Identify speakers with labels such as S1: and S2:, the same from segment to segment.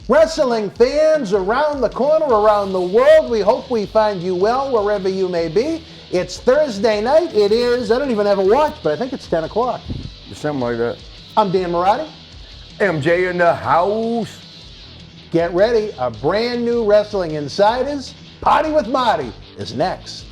S1: Wrestling fans around the corner, around the world, we hope we find you well wherever you may be. It's Thursday night. It is, I don't even have a watch, but I think it's 10 o'clock.
S2: Something like that.
S1: I'm Dan Marty.
S2: MJ in the house.
S1: Get ready. A brand new Wrestling Insiders Party with Marty is next.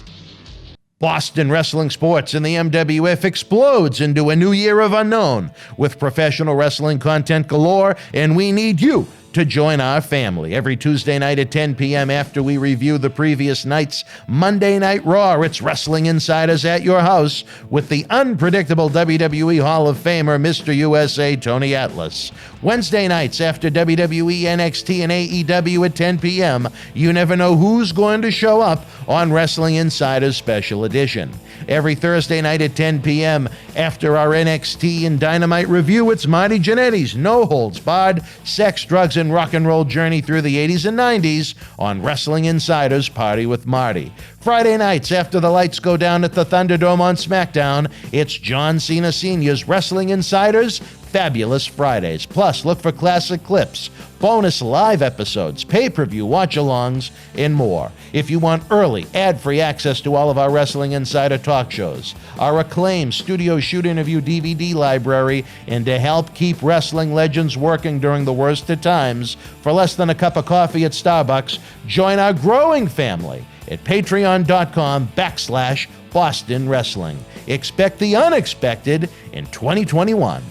S3: Boston wrestling sports and the MWF explodes into a new year of unknown with professional wrestling content galore, and we need you to join our family. Every Tuesday night at 10 p.m. after we review the previous night's Monday Night Raw, it's Wrestling Insiders at your house with the unpredictable WWE Hall of Famer, Mr. USA, Tony Atlas. Wednesday nights after WWE, NXT, and AEW at 10 p.m., you never know who's going to show up on Wrestling Insiders Special Edition. Every Thursday night at 10 p.m. after our NXT and Dynamite review, it's Marty Jannetty's No Holds Barred Sex, Drugs, and Rock and Roll journey through the 80s and 90s on Wrestling Insiders Party with Marty. Friday nights after the lights go down at the Thunderdome on SmackDown, it's John Cena Sr.'s Wrestling Insiders Fabulous Fridays. Plus, look for classic clips, bonus live episodes, pay-per-view watch-alongs, and more. If you want early, ad-free access to all of our Wrestling Insider talk shows, our acclaimed studio shoot interview DVD library, and to help keep wrestling legends working during the worst of times, for less than a cup of coffee at Starbucks, join our growing family at patreon.com/Boston Wrestling. Expect the unexpected in 2021.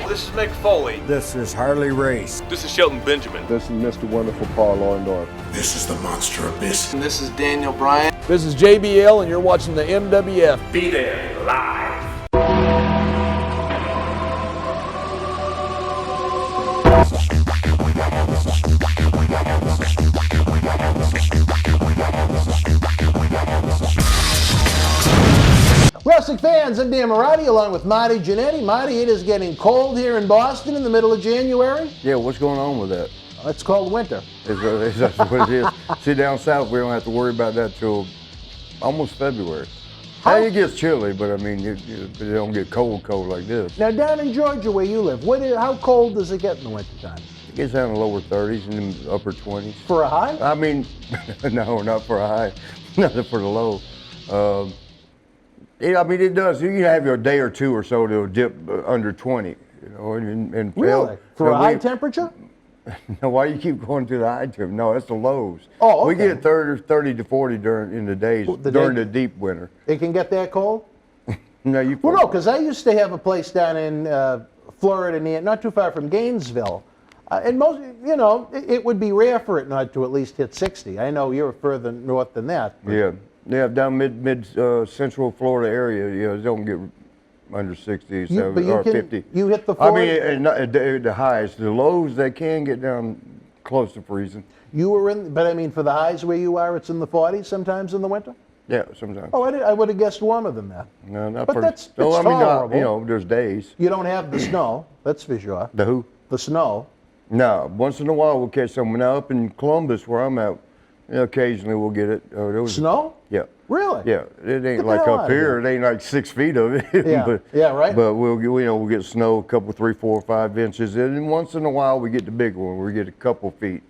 S4: This is Mick Foley.
S2: This is Harley Race.
S4: This is Shelton Benjamin.
S5: This is Mr. Wonderful Paul Orndorff.
S6: This is the Monster Abyss.
S7: And this is Daniel Bryan.
S8: This is JBL, and you're watching the MWF.
S4: Be there live.
S1: Wrestling fans, I'm Dan Marty along with Marty Jannetty. Marty, it is getting cold here in Boston in the middle of January.
S2: Yeah, what's going on with that?
S1: It's called winter.
S2: That's what it is. See, down south, we don't have to worry about that till almost February. Hey, it gets chilly, but I mean, it don't get cold like this.
S1: Now, down in Georgia where you live, how cold does it get in the wintertime?
S2: It gets down in the lower 30s and the upper 20s.
S1: For a high?
S2: I mean, no, not for a high, not for the low. I mean, it does. You have your day or two or so to dip under 20, you know, and
S1: really? For a high temperature?
S2: No, why do you keep going to the high temperature? No, that's the lows.
S1: Oh, okay.
S2: We get 30 to 40 in the days during the deep winter.
S1: It can get that cold?
S2: No, you.
S1: Well, no, because I used to have a place down in Florida, not too far from Gainesville. And most, you know, it would be rare for it not to at least hit 60. I know you're further north than that.
S2: Yeah, down mid central Florida area, you know, it don't get under 60, 70, or 50.
S1: You hit the 40?
S2: I mean, the highs, the lows, they can get down close to freezing.
S1: You were in, but I mean, for the highs where you are, it's in the 40s sometimes in the winter?
S2: Yeah, sometimes.
S1: Oh, I would have guessed warmer than that.
S2: No, not
S1: but
S2: for.
S1: It's
S2: I mean,
S1: tolerable.
S2: you know, there's days.
S1: You don't have the snow, that's for sure.
S2: The who?
S1: The snow.
S2: No, once in a while we'll catch some. Now up in Columbus, where I'm at, you know, occasionally we'll get it.
S1: Snow?
S2: Yeah.
S1: Really?
S2: Yeah, it ain't like up here. It ain't like 6 feet of it.
S1: Yeah, right.
S2: But we'll get snow, a couple, 3, 4, 5 inches, and once in a while we get the big one. We get a couple feet.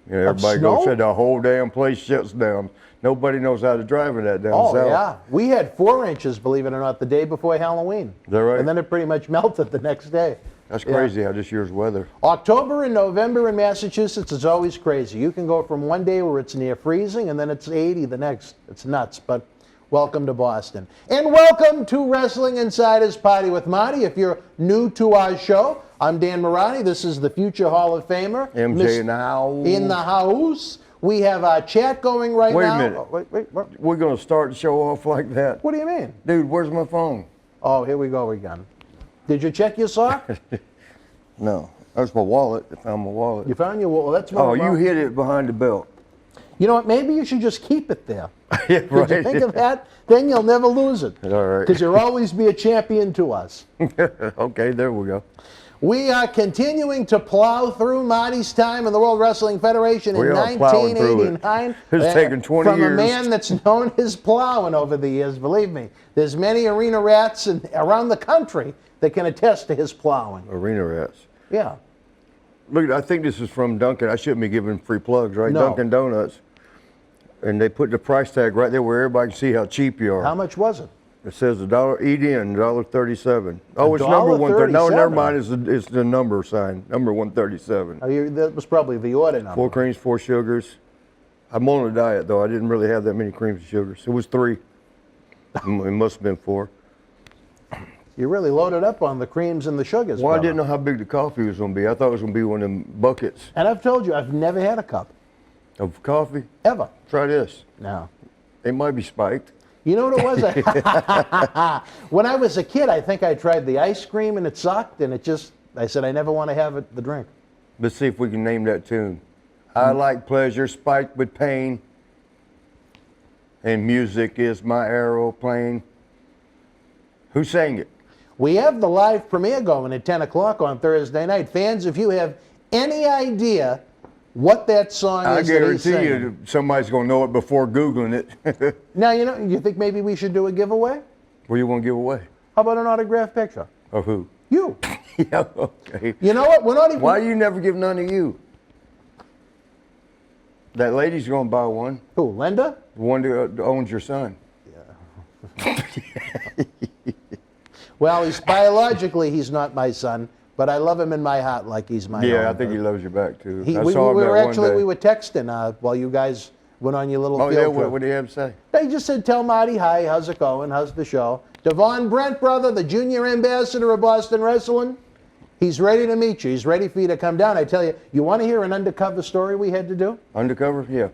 S2: You know, everybody goes said the whole damn place shuts down. Nobody knows how to drive in that down south.
S1: Oh yeah, we had 4 inches, believe it or not, the day before Halloween.
S2: Is that right?
S1: And then it pretty much melted the next day.
S2: That's crazy how this year's weather.
S1: October and November in Massachusetts is always crazy. You can go from one day where it's near freezing and then it's 80 the next. It's nuts, but welcome to Boston. And welcome to Wrestling Insiders Party with Marty. If you're new to our show, I'm Dan Marty. This is the future Hall of Famer.
S2: MJ in the house.
S1: In the house. We have our chat going right now.
S2: Wait a minute.
S1: Oh, wait.
S2: We're going to start the show off like that.
S1: What do you mean?
S2: Dude, where's my phone?
S1: Oh, here we go again. Did you check your sock?
S2: No. That's my wallet. I found my wallet.
S1: You found your wallet? That's my
S2: wallet. You hid it behind the belt.
S1: You know what? Maybe you should just keep it there.
S2: Yeah, right.
S1: Did you think of that? Then you'll never lose it.
S2: All right.
S1: Because you'll always be a champion to us.
S2: Okay, there we go.
S1: We are continuing to plow through Marty's time in the World Wrestling Federation in 1989.
S2: It's taken 20 years.
S1: From a man that's known as plowing over the years, believe me. There's many arena rats around the country that can attest to his plowing.
S2: Arena rats.
S1: Yeah.
S2: Look, I think this is from Dunkin'. I shouldn't be giving free plugs, right?
S1: No.
S2: Dunkin' Donuts. And they put the price tag right there where everybody can see how cheap you are.
S1: How much was it?
S2: It says eat in, $1.37. Oh, it's number 137. No, never mind. It's the number sign, number 137.
S1: Oh, that was probably the order number.
S2: 4 creams, 4 sugars. I'm on a diet, though. I didn't really have that many creams and sugars. It was 3. It must have been 4.
S1: You really loaded up on the creams and the sugars.
S2: Well,
S1: brother.
S2: I didn't know how big the coffee was going to be. I thought it was going to be one of them buckets
S1: And I've told you, I've never had a cup.
S2: of coffee.
S1: Ever.
S2: Try this.
S1: No.
S2: It might be spiked.
S1: You know what it was? When I was a kid, I think I tried the ice cream and it sucked, and I said I never want to have the drink.
S2: Let's see if we can name that tune. I like pleasure spiked with pain, and music is my aeroplane. Who sang it?
S1: We have the live premiere going at 10 o'clock on Thursday night. Fans, if you have any idea what that song
S2: I
S1: is that he's
S2: guarantee
S1: singing.
S2: you somebody's going to know it before Googling it.
S1: Now, you think maybe we should do a giveaway?
S2: What do you want to give away?
S1: How about an autographed picture?
S2: Of who?
S1: You.
S2: Yeah, okay.
S1: You know what? We're not even...
S2: Why do you never give none to you? That lady's going to buy one.
S1: Who, Linda?
S2: The one that owns your son.
S1: Well, biologically, he's not my son, but I love him in my heart like he's my own.
S2: Yeah, I think he loves you back, too.
S1: We
S2: I saw him there one day.
S1: we were texting while you guys went on your little
S2: Oh,
S1: field
S2: yeah,
S1: trip.
S2: what did he have to say?
S1: They just said, tell Marty hi, how's it going, how's the show? Devon Brent, brother, the junior ambassador of Boston Wrestling, he's ready to meet you. He's ready for you to come down. I tell you, you want to hear an undercover story we had to do?
S2: Undercover? Yeah.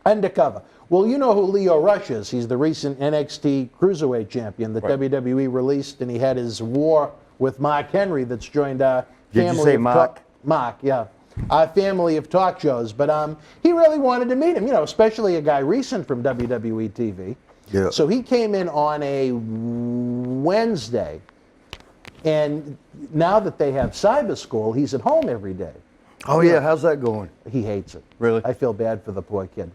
S1: Undercover. Well, you know who Leo Rush is. He's the recent NXT Cruiserweight champion that WWE released, and he had his war with Mark Henry that's joined our
S2: Did
S1: family
S2: you say
S1: of
S2: Mark?
S1: Mark, yeah. Our family of talk shows. But he really wanted to meet him, especially a guy recent from WWE TV.
S2: Yeah.
S1: So he came in on a Wednesday, and now that they have cyber school, he's at home every day.
S2: Oh, yeah, how's that going?
S1: He hates it.
S2: Really?
S1: I feel bad for the poor kid.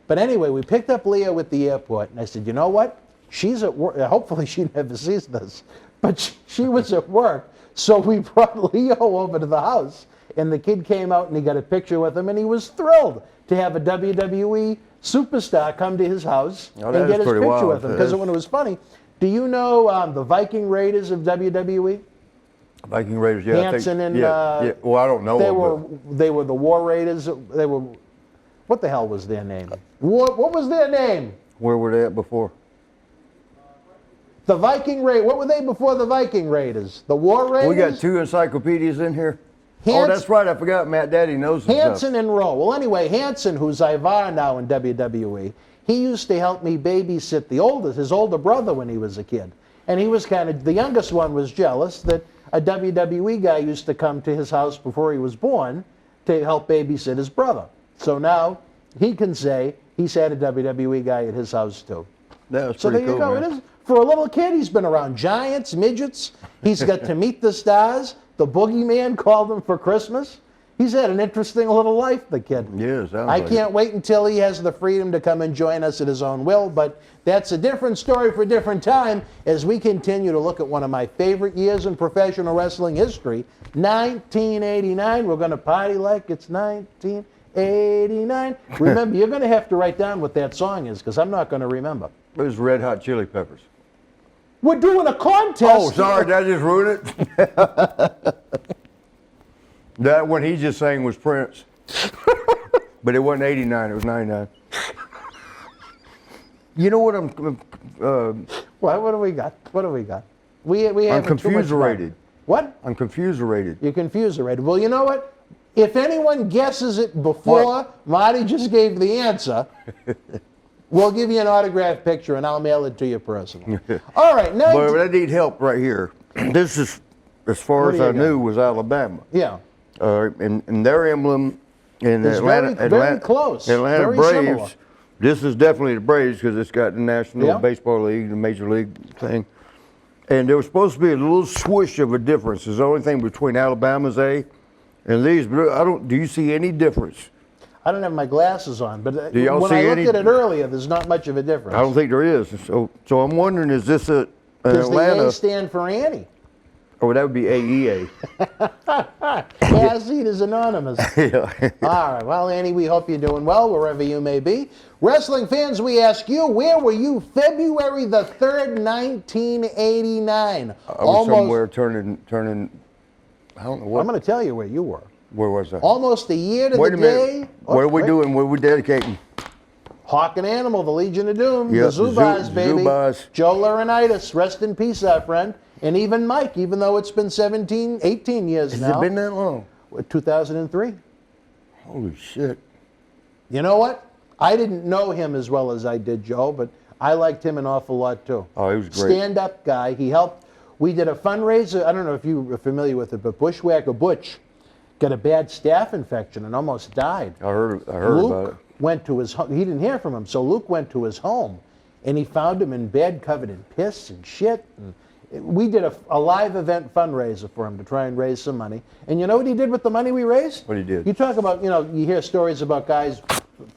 S1: But anyway, we picked up Leo at the airport, and I said, you know what? She's at work. Hopefully she never sees this. But she was at work. So we brought Leo over to the house, and the kid came out, and he got a picture with him, and he was thrilled to have a WWE superstar come to his house
S2: Oh,
S1: and
S2: that
S1: get
S2: is
S1: his
S2: pretty
S1: picture
S2: wild.
S1: with him. Because when it was funny, do you know the Viking Raiders of WWE?
S2: Viking Raiders, yeah.
S1: Hanson and
S2: yeah. Well, I don't know.
S1: They were the War Raiders. They were, what the hell was their name? What was their name?
S2: Where were they at before?
S1: The Viking Raiders. What were they before the Viking Raiders? The War Raiders?
S2: We got 2 encyclopedias in here.
S1: Hans-
S2: Oh, that's right. I forgot. Matt Daddy knows his stuff.
S1: Hanson and Rowe. Well, anyway, Hanson, who's Ivar now in WWE, he used to help me babysit his older brother when he was a kid. And he was the youngest one was jealous that a WWE guy used to come to his house before he was born to help babysit his brother. So now he can say he's had a WWE guy at his house too.
S2: That was
S1: So
S2: pretty
S1: there you
S2: cool,
S1: go.
S2: man.
S1: It is for a little kid. He's been around giants, midgets. He's got to meet the stars. The boogeyman called him for Christmas. He's had an interesting little life, the kid.
S2: Yeah, sounds
S1: I
S2: like
S1: can't wait until he has the freedom to come and join us at his own will, but that's a different story for a different time as we continue to look at one of my favorite years in professional wrestling history, 1989. We're going to party like it's 1989. Remember, you're going to have to write down what that song is because I'm not going to remember.
S2: It was Red Hot Chili Peppers.
S1: We're doing a contest.
S2: Oh, sorry, did I just ruin it? That one he just sang was Prince. But it wasn't 89, it was 99. You know what I'm...
S1: What do we got? What do we got? We
S2: I'm
S1: have
S2: confuserated.
S1: What?
S2: I'm confuserated.
S1: You're confuserated. Well, you know what? If anyone guesses it before Marty just gave the answer, we'll give you an autographed picture and I'll mail it to you personally. All right, now.
S2: But I need help right here. This is, as far
S1: What
S2: as
S1: do you
S2: I
S1: got?
S2: knew, was Alabama.
S1: Yeah.
S2: And their emblem in
S1: It's very close,
S2: Atlanta
S1: very
S2: Braves.
S1: similar.
S2: This is definitely the Braves because it's got the National
S1: Yeah.
S2: Baseball League, the Major League thing. And there was supposed to be a little swoosh of a difference. It's the only thing between Alabama's A and these. But do you see any difference?
S1: I don't have my glasses on, but
S2: Do y'all
S1: when
S2: see
S1: I looked
S2: any-
S1: at it earlier, there's not much of a difference.
S2: I don't think there is. So I'm wondering, is this an
S1: Does the
S2: Atlanta?
S1: A stand for Annie?
S2: Oh, that would be AEA.
S1: As Eat is anonymous.
S2: Yeah.
S1: All right. Well, Annie, we hope you're doing well wherever you may be. Wrestling fans, we ask you, where were you February the 3rd, 1989?
S2: I was somewhere turning, I don't know what.
S1: I'm going to tell you where you were.
S2: Where was I?
S1: Almost a year to
S2: Wait
S1: the
S2: a minute.
S1: day.
S2: What are we doing? What are we dedicating?
S1: Hawk and Animal, the Legion of Doom,
S2: Yep,
S1: the Zubaz,
S2: the
S1: baby.
S2: Zubaz.
S1: Joe Laurinaitis, rest in peace, our friend. And even Mike, even though it's been 18 years now.
S2: Has it been that long?
S1: 2003.
S2: Holy shit.
S1: You know what? I didn't know him as well as I did Joe, but I liked him an awful lot too.
S2: Oh, he was great.
S1: Stand-up guy. He helped. We did a fundraiser. I don't know if you were familiar with it, but Bushwhacker Butch got a bad staph infection and almost died.
S2: I heard about it.
S1: Luke went to his home. He didn't hear from him, so Luke went to his home, and he found him in bed covered in piss and shit. And we did a live event fundraiser for him to try and raise some money. And you know what he did with the money we raised?
S2: What he did?
S1: You talk about, you hear stories about guys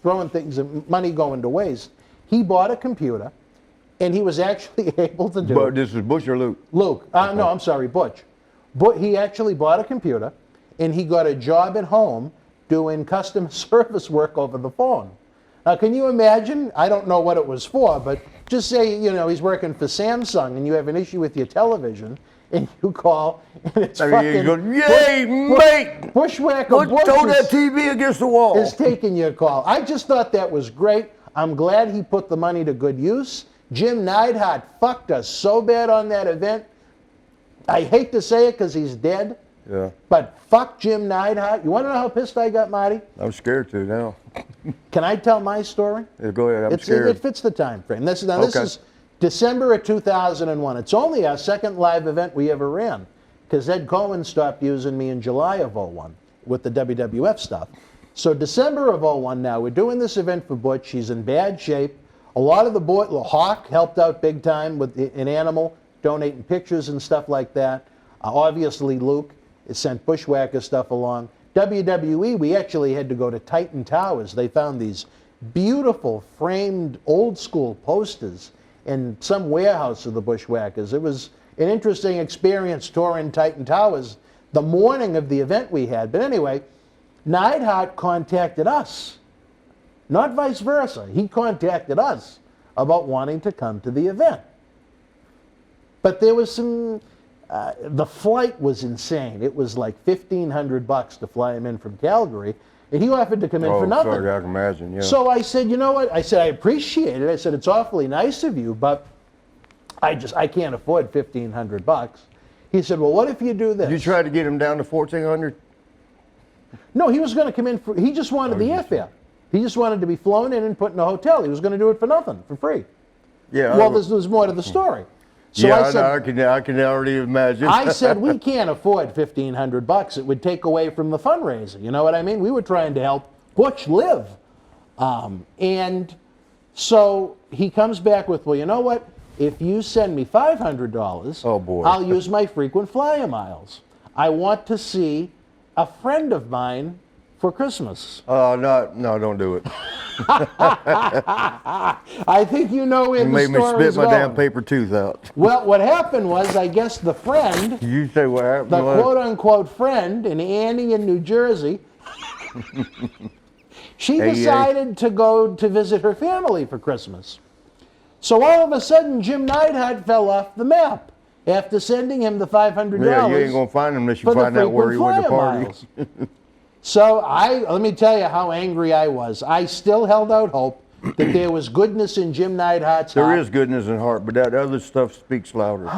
S1: throwing things and money going to waste. He bought a computer, and he was actually able to do
S2: But this was Bush or Luke?
S1: Luke. No, I'm sorry, Butch. But he actually bought a computer, and he got a job at home doing customer service work over the phone. Now, can you imagine? I don't know what it was for, but just say, he's working for Samsung, and you have an issue with your television, and you call, and it's fucking...
S2: Yay, mate!
S1: Bushwhacker Butch
S2: Throw that TV against the wall.
S1: is taking your call. I just thought that was great. I'm glad he put the money to good use. Jim Neidhart fucked us so bad on that event. I hate to say it because he's dead.
S2: Yeah.
S1: But fuck Jim Neidhart. You want to know how pissed I got, Marty?
S2: I'm scared to now.
S1: Can I tell my story?
S2: Yeah, go ahead. I'm scared.
S1: It fits the time frame. This is December of 2001. It's only our second live event we ever ran because Ed Cohen stopped using me in July of 01 with the WWF stuff. So December of 01 now, we're doing this event for Butch. He's in bad shape. A lot of the boys, Hawk helped out big time with an Animal, donating pictures and stuff like that. Obviously, Luke sent Bushwhacker stuff along. WWE, we actually had to go to Titan Towers. They found these beautiful framed old school posters in some warehouse of the Bushwhackers. It was an interesting experience touring Titan Towers the morning of the event we had. But anyway, Neidhart contacted us, not vice versa. He contacted us about wanting to come to the event. But there was some... the flight was insane. It was like $1,500 to fly him in from Calgary, and he offered to come in for nothing.
S2: Sorry, I can imagine, yeah.
S1: So I said, you know what? I said, I appreciate it. I said, it's awfully nice of you, but I can't afford $1,500. He said, well, what if you do this?
S2: Did you try to get him down to 1,400?
S1: No, he was going to come in he just wanted the airfare. He just wanted to be flown in and put in a hotel. He was going to do it for nothing, for free.
S2: Yeah.
S1: Well, there's more to the story. So
S2: yeah,
S1: I said,
S2: I can already imagine.
S1: I said, we can't afford $1,500. It would take away from the fundraiser. You know what I mean? We were trying to help Butch live. And so he comes back with, well, you know what? If you send me $500,
S2: oh boy,
S1: I'll use my frequent flyer miles. I want to see a friend of mine for Christmas.
S2: No, don't do it.
S1: I think you know where
S2: You
S1: the
S2: made me
S1: story
S2: spit
S1: is
S2: my
S1: going.
S2: damn paper tooth out.
S1: Well, what happened was, I guess the friend,
S2: You say what happened?
S1: the
S2: was?
S1: quote-unquote friend in Annie in New Jersey, she
S2: Hey,
S1: decided to go to visit her family for Christmas. So all of a sudden, Jim Neidhart fell off the map after sending him the $500.
S2: Yeah, you ain't gonna find him unless you
S1: for the
S2: find out where he went to
S1: frequent
S2: party.
S1: flyer miles. So let me tell you how angry I was. I still held out hope that there was goodness in Jim Neidhart's heart.
S2: There is goodness in heart, but that other stuff speaks louder.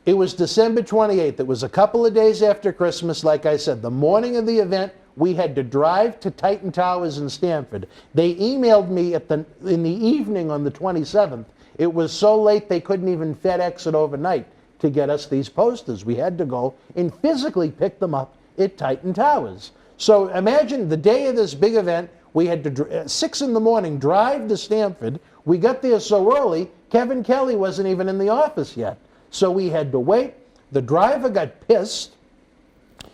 S1: It was December 28th. It was a couple of days after Christmas. Like I said, the morning of the event, we had to drive to Titan Towers in Stamford. They emailed me in the evening on the 27th. It was so late they couldn't even FedEx it overnight to get us these posters. We had to go and physically pick them up at Titan Towers. So imagine the day of this big event, we had to, 6 in the morning, drive to Stamford. We got there so early, Kevin Kelly wasn't even in the office yet. So we had to wait. The driver got pissed.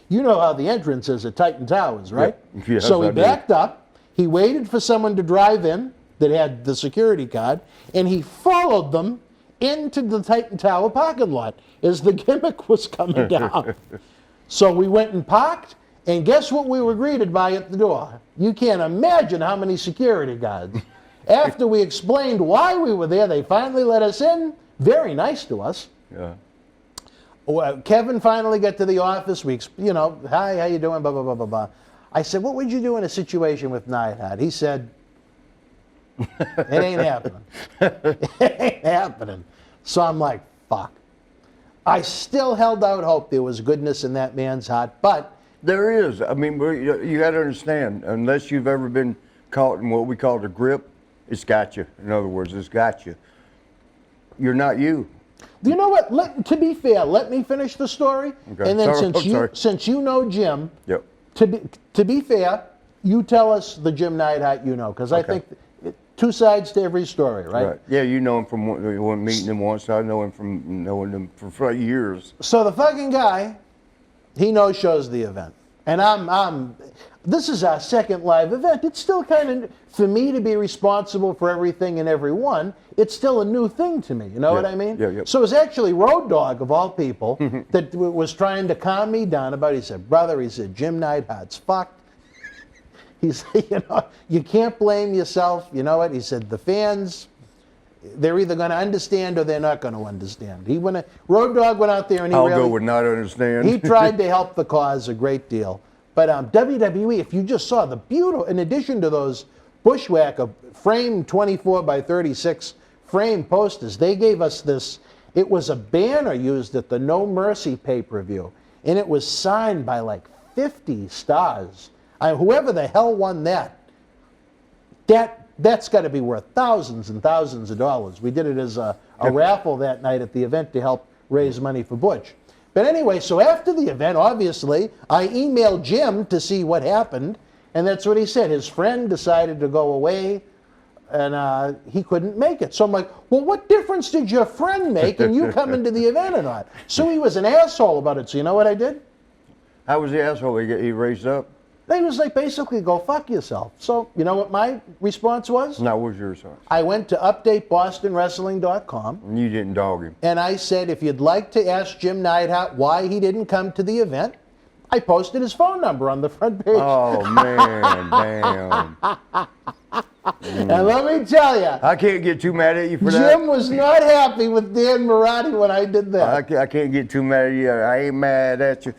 S1: You know how the entrance is at Titan Towers, right?
S2: Yes,
S1: so he
S2: I do.
S1: backed up. He waited for someone to drive in that had the security card, and he followed them into the Titan Tower parking lot as the gimmick was coming down. So we went and parked, and guess what we were greeted by at the door? You can't imagine how many security guards. After we explained why we were there, they finally let us in. Very nice to us.
S2: Yeah.
S1: Well, Kevin finally got to the office. We, hi, how you doing? Blah, blah, blah, blah, blah. I said, what would you do in a situation with Neidhart? He said, it ain't happening. It ain't happening. So I'm like, fuck. I still held out hope there was goodness in that man's heart, but...
S2: There is. I mean, you got to understand, unless you've ever been caught in what we call the grip, it's got you. In other words, it's got you. You're not you.
S1: You know what? To be fair, let me finish the story.
S2: Okay.
S1: And then
S2: Sorry.
S1: since you know Jim,
S2: Yep.
S1: to be fair, you tell us the Jim Neidhart you know, because I think two sides to every story, right?
S2: Yeah, you know him from meeting him once. I know him from knowing him for years.
S1: So the fucking guy, he no-shows the event. And this is our second live event. It's still kind of, for me to be responsible for everything and everyone, it's still a new thing to me, you know what I mean?
S2: Yeah.
S1: So it was actually Road Dogg, of all people, that was trying to calm me down about it. He said, brother, he said, Jim Neidhart's fucked. He said, you can't blame yourself. You know what? He said, the fans, they're either going to understand or they're not going to understand. Road Dogg went out there and
S2: I'll go with not understand.
S1: he tried to help the cause a great deal. But WWE, if you just saw the beautiful, in addition to those Bushwhacker framed 24 by 36 frame posters, they gave us this. It was a banner used at the No Mercy pay-per-view, and it was signed by like 50 stars. Whoever the hell won that's got to be worth thousands and thousands of dollars. We did it as a raffle that night at the event to help raise money for Butch. But anyway, so after the event, obviously, I emailed Jim to see what happened, and that's what he said. His friend decided to go away, and he couldn't make it. So I'm like, well, what difference did your friend make in you coming to the event or not? So he was an asshole about it. So you know what I did?
S2: How was the asshole? He raised up?
S1: He was like, basically, go fuck yourself. So you know what my response was?
S2: No, what was your response?
S1: I went to updatebostonwrestling.com.
S2: And you didn't dog him.
S1: And I said, if you'd like to ask Jim Neidhart why he didn't come to the event, I posted his phone number on the front page.
S2: Oh, man, damn.
S1: And let me tell you,
S2: I can't get too mad at you for that.
S1: Jim was not happy with Dan Marotti when I did that.
S2: I can't get too mad at you. I ain't mad at you.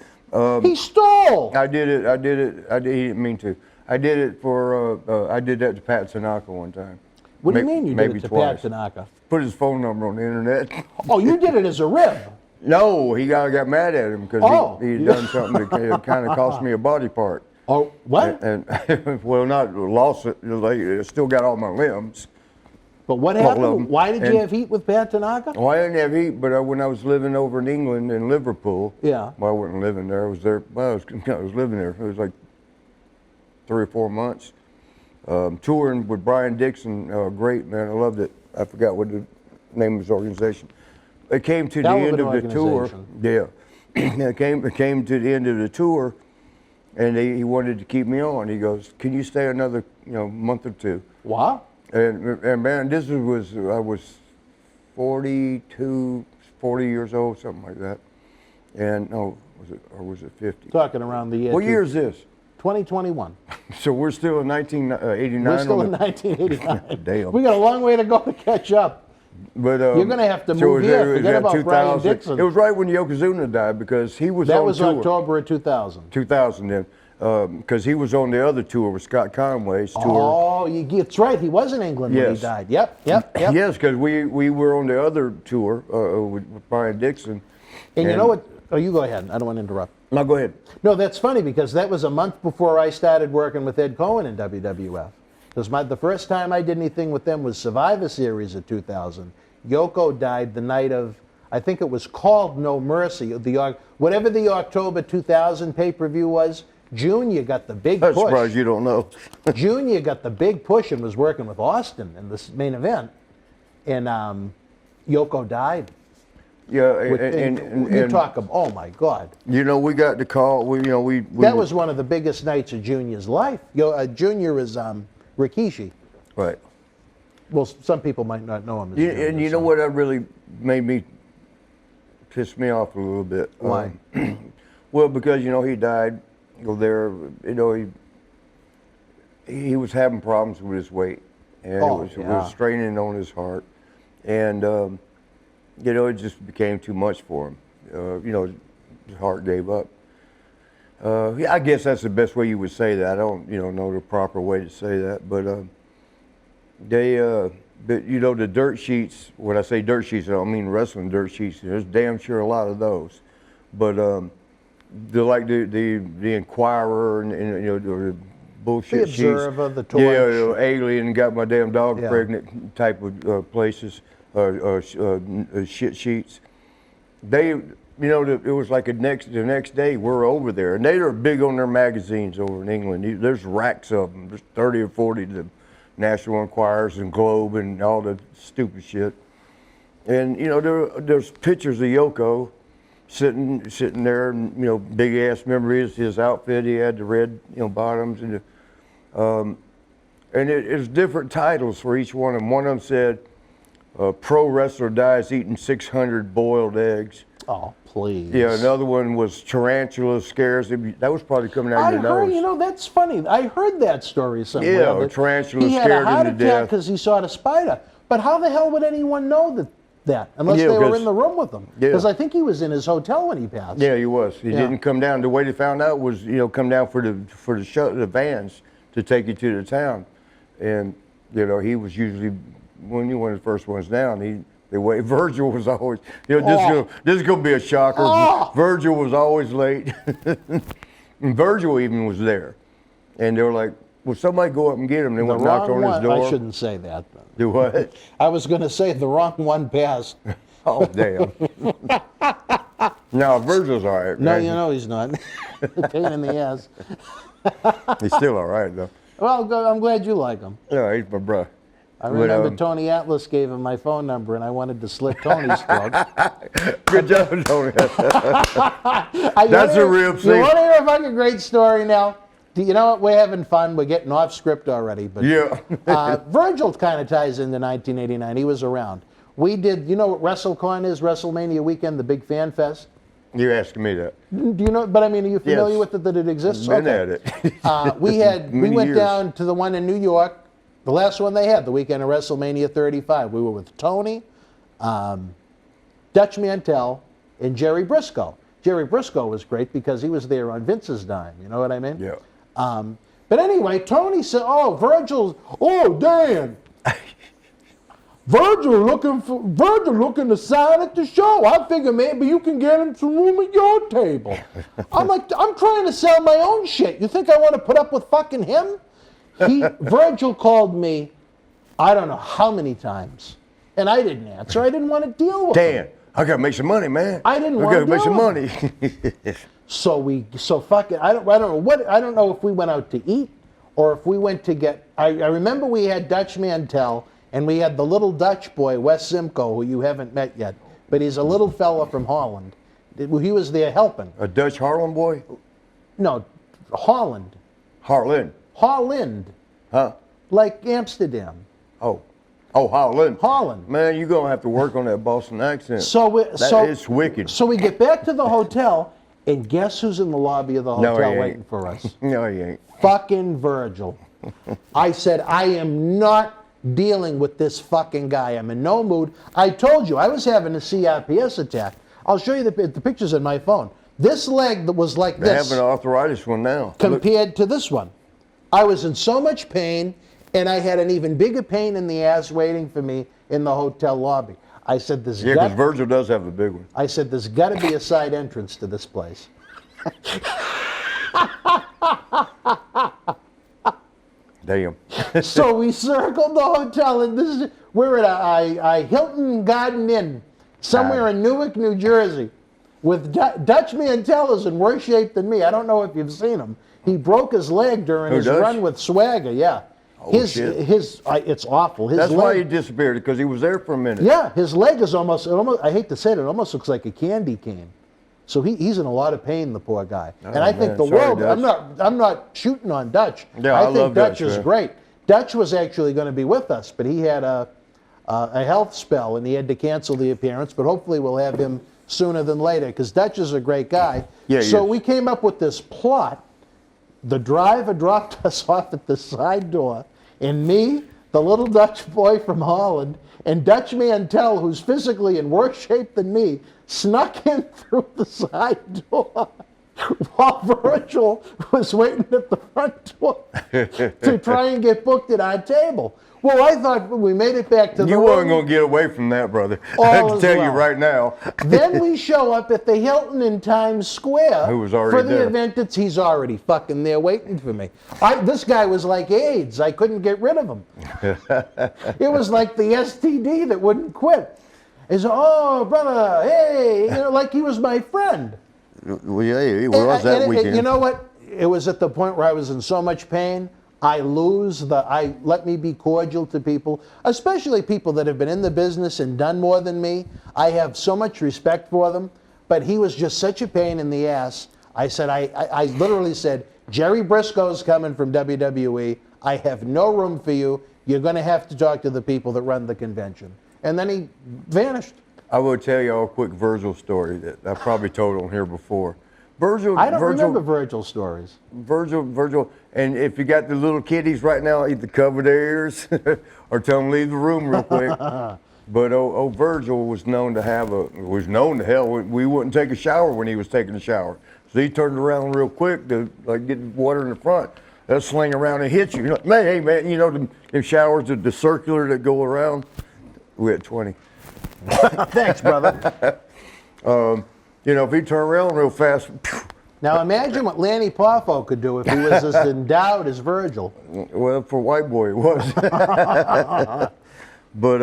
S1: He stole.
S2: I did it. He didn't mean to. I did it for, I did that to Pat Tanaka one time.
S1: What do you mean you did
S2: maybe
S1: it to
S2: twice.
S1: Pat Tanaka?
S2: Put his phone number on the internet.
S1: Oh, you did it as a rib.
S2: No, he got mad at him because he'd done something that kind of cost me a body part.
S1: Oh, what?
S2: And well, not lost it. Like, still got all my limbs.
S1: But what happened? Why did you have heat with Pat Tanaka?
S2: Well, I didn't have heat, but when I was living over in England in Liverpool,
S1: yeah.
S2: Well, I wasn't living there. I was there. Well, I was living there. It was like 3 or 4 months. Touring with Brian Dixon, great man. I loved it. I forgot what the name of his organization. It came to the end of the tour. Yeah, it came to the end of the tour, and he wanted to keep me on. He goes, "Can you stay another month or two?"
S1: Wow.
S2: And man, I was 42, 40 years old, something like that. And was it 50?
S1: Talking around the year.
S2: What year is this?
S1: 2021.
S2: So we're still in 1989.
S1: We're still in 1989.
S2: Damn.
S1: We got a long way to go to catch up.
S2: But
S1: you're going to have to move here. Forget about Brian Dixon.
S2: It was right when Yokozuna died because he was on tour.
S1: That was October of 2000.
S2: 2000 then. Because he was on the other tour with Scott Conway's tour.
S1: Oh, it's right. He was in England when he died. Yep.
S2: Yes, because we were on the other tour with Brian Dixon.
S1: And you know what? Oh, you go ahead. I don't want to interrupt.
S2: No, go ahead.
S1: No, that's funny because that was a month before I started working with Ed Cohen in WWF. Because the first time I did anything with them was Survivor Series of 2000. Yoko died the night of, I think it was called No Mercy. Whatever the October 2000 pay-per-view was, Junior got the big push.
S2: I'm surprised you don't know.
S1: Junior got the big push and was working with Austin in this main event. And Yoko died.
S2: Yeah,
S1: you talk about, oh my God.
S2: We got the call.
S1: That was one of the biggest nights of Junior's life. Junior is Rikishi.
S2: Right.
S1: Well, some people might not know him. As Junior,
S2: and you know what? That really pissed me off a little bit.
S1: Why?
S2: Well, because he died. There, he was having problems with his weight, and it was straining on his heart, and it just became too much for him. His heart gave up. I guess that's the best way you would say that. I don't, know the proper way to say that, but the dirt sheets. When I say dirt sheets, I don't mean wrestling dirt sheets. There's damn sure a lot of those, but they're like the Inquirer and the bullshit sheets.
S1: The Observer, the Torch.
S2: Yeah, Alien got my damn dog pregnant type of places, shit sheets. It was like the next day we're over there, and they are big on their magazines over in England. There's racks of them. There's 30 or 40 of the National Enquirers and Globe and all the stupid shit. And there's pictures of Yoko sitting there, and big ass. Remember his outfit? He had the red bottoms and it's different titles for each one of them. One of them said, "Pro wrestler dies eating 600 boiled eggs."
S1: Oh, please.
S2: Yeah, another one was tarantula scares him. That was probably coming out of your nose.
S1: That's funny. I heard that story somewhere.
S2: Yeah, a tarantula
S1: he
S2: scared
S1: had a heart
S2: him to
S1: attack
S2: death.
S1: because he saw the spider. But how the hell would anyone know that unless they were in the room with him? Because I think he was in his hotel when he passed.
S2: Yeah, he was. He didn't come down. The way they found out was, come down for the vans to take you to the town, and he was usually one of the first ones down. Virgil was always, this is gonna be a shocker.
S1: Oh.
S2: Virgil was always late, and Virgil even was there, and they were like, "Will somebody go up and get him?" They went and knocked on his door.
S1: I shouldn't say that.
S2: Do what?
S1: I was going to say the wrong one passed.
S2: Oh damn! No, Virgil's all right.
S1: No,
S2: man.
S1: he's not. Pain in the ass.
S2: He's still all right though.
S1: Well, I'm glad you like him.
S2: Yeah, he's my bro.
S1: I remember Tony Atlas gave him my phone number, and I wanted to slit Tony's throat.
S2: Good job, Tony. That's a real
S1: You want to hear a fucking great story now? You know what? We're having fun. We're getting off script already. But Virgil kind of ties into 1989. He was around. We did, what WrestleCon is? WrestleMania weekend, the big fan fest?
S2: You're asking me that.
S1: Do you know? But I mean, are you familiar with it, that it exists?
S2: Been at it.
S1: We went down to the one in New York. The last one they had, the weekend of WrestleMania 35. We were with Tony, Dutch Mantell, and Jerry Briscoe. Jerry Briscoe was great because he was there on Vince's dime. You know what I mean?
S2: Yeah.
S1: But anyway, Tony said, Dan. Virgil looking to sign at the show. I figure maybe you can get him some room at your table. I'm like, I'm trying to sell my own shit. You think I want to put up with fucking him? Virgil called me, I don't know how many times, and I didn't answer. I didn't want to deal with him.
S2: Dan, I gotta make some money, man.
S1: I didn't want to
S2: make some money.
S1: So fuck it. I don't know if we went out to eat or if we went to get. I remember we had Dutch Mantell and we had the little Dutch boy Wes Simcoe, who you haven't met yet, but he's a little fella from Holland. He was there helping.
S2: A Dutch Harlem boy?
S1: No, Holland. Holland.
S2: Huh?
S1: Like Amsterdam.
S2: Oh, Holland.
S1: Holland.
S2: Man, you're going to have to work on that Boston accent.
S1: It's
S2: wicked.
S1: So we get back to the hotel, and guess who's in the lobby of the hotel waiting for us?
S2: No, he ain't.
S1: Fucking Virgil. I said, I am not dealing with this fucking guy. I'm in no mood. I told you, I was having a CRPS attack. I'll show you the pictures on my phone. This leg that was like
S2: They
S1: this.
S2: have an arthritis one now.
S1: Compared to this one. I was in so much pain, and I had an even bigger pain in the ass waiting for me in the hotel lobby. I said,
S2: because Virgil does have a big one.
S1: I said, there's got to be a side entrance to this place.
S2: Damn.
S1: So we circled the hotel, and we're at a Hilton Garden Inn, somewhere in Newark, New Jersey, with Dutch Mantell is in worse shape than me. I don't know if you've seen him. He broke his leg during his run with Swagger. Yeah.
S2: Shit.
S1: It's awful.
S2: That's why he disappeared, because he was there for a minute.
S1: Yeah, his leg is almost, I hate to say it almost looks like a candy cane. So he's in a lot of pain, the poor guy. And I think the world, I'm not shooting on Dutch.
S2: Yeah,
S1: I think
S2: love
S1: Dutch is great. Dutch was actually going to be with us, but he had a health spell and he had to cancel the appearance. But hopefully we'll have him sooner than later because Dutch is a great guy.
S2: Yeah,
S1: so we came up with this plot. The driver dropped us off at the side door, and me, the little Dutch boy from Holland, and Dutch Mantell, who's physically in worse shape than me, snuck in through the side door while Virgil was waiting at the front door to try and get booked at our table. Well, I thought we made it back to the room.
S2: You weren't going to get away from that, brother.
S1: All
S2: I can
S1: is
S2: tell
S1: well.
S2: you right now.
S1: Then we show up at the Hilton in Times Square
S2: Who was already
S1: for the
S2: there.
S1: event. He's already fucking there waiting for me. This guy was like AIDS. I couldn't get rid of him. It was like the STD that wouldn't quit. He said, "Oh, brother, hey," like he was my friend.
S2: Well, yeah, it was that weekend.
S1: You know what? It was at the point where I was in so much pain. I let me be cordial to people, especially people that have been in the business and done more than me. I have so much respect for them, but he was just such a pain in the ass. I said, I literally said, Jerry Briscoe's coming from WWE. I have no room for you. You're going to have to talk to the people that run the convention. And then he vanished.
S2: I will tell you a quick Virgil story that I probably told on here before.
S1: I don't remember Virgil stories.
S2: Virgil, and if you got the little kiddies right now, either cover their ears or tell them leave the room real quick. But Virgil was known to we wouldn't take a shower when he was taking a shower. So he turned around real quick to get water in the front. They'll sling around and hit you. You're like, man, hey man, them showers, the circular that go around. We had 20.
S1: Thanks, brother.
S2: If he turned around real fast.
S1: Now imagine what Lanny Poffo could do if he was as endowed as Virgil.
S2: Well, for white boy it was. But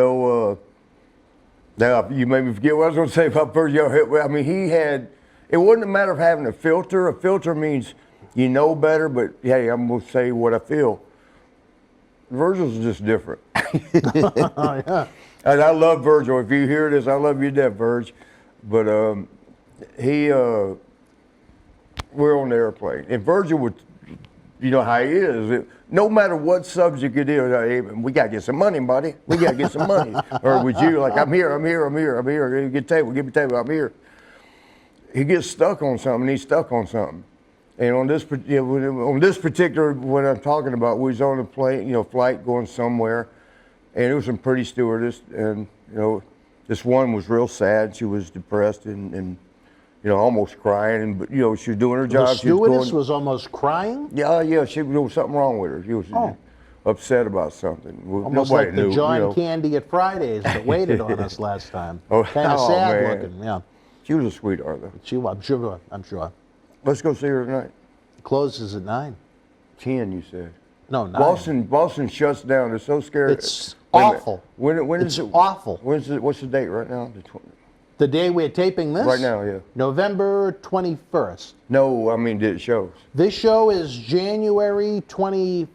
S2: now you made me forget what I was going to say about Virgil. I mean, it wasn't a matter of having a filter. A filter means you know better, but hey, I'm going to say what I feel. Virgil's just different.
S1: Yeah.
S2: And I love Virgil. If you hear this, I love you to death, Virg. But we're on the airplane. And Virgil would, you know how he is. No matter what subject it is, hey, we got to get some money, buddy. We got to get some money. Or with you, like, I'm here. Get table, give me table, I'm here. He gets stuck on something, he's stuck on something. And on this particular, what I'm talking about, we was on a plane, flight going somewhere, and it was some pretty stewardess, and, this one was real sad. She was depressed and almost crying, but she was doing her job.
S1: The stewardess was almost crying?
S2: Yeah, there was something wrong with her. She was upset about something.
S1: Almost
S2: Nobody
S1: like the
S2: knew,
S1: John Candy at Fridays that waited on us last time. Kind of sad looking, yeah.
S2: She was a sweetheart, though.
S1: She was, I'm sure.
S2: Let's go see her tonight.
S1: It closes at 9.
S2: 10, you said.
S1: No, 9.
S2: Boston shuts down. They're so scared.
S1: It's awful.
S2: When
S1: it's
S2: is it?
S1: Awful.
S2: What's the date right now?
S1: The day we're taping this?
S2: Right now, yeah.
S1: November 21st.
S2: No, I mean, did it shows?
S1: This show is January 21st.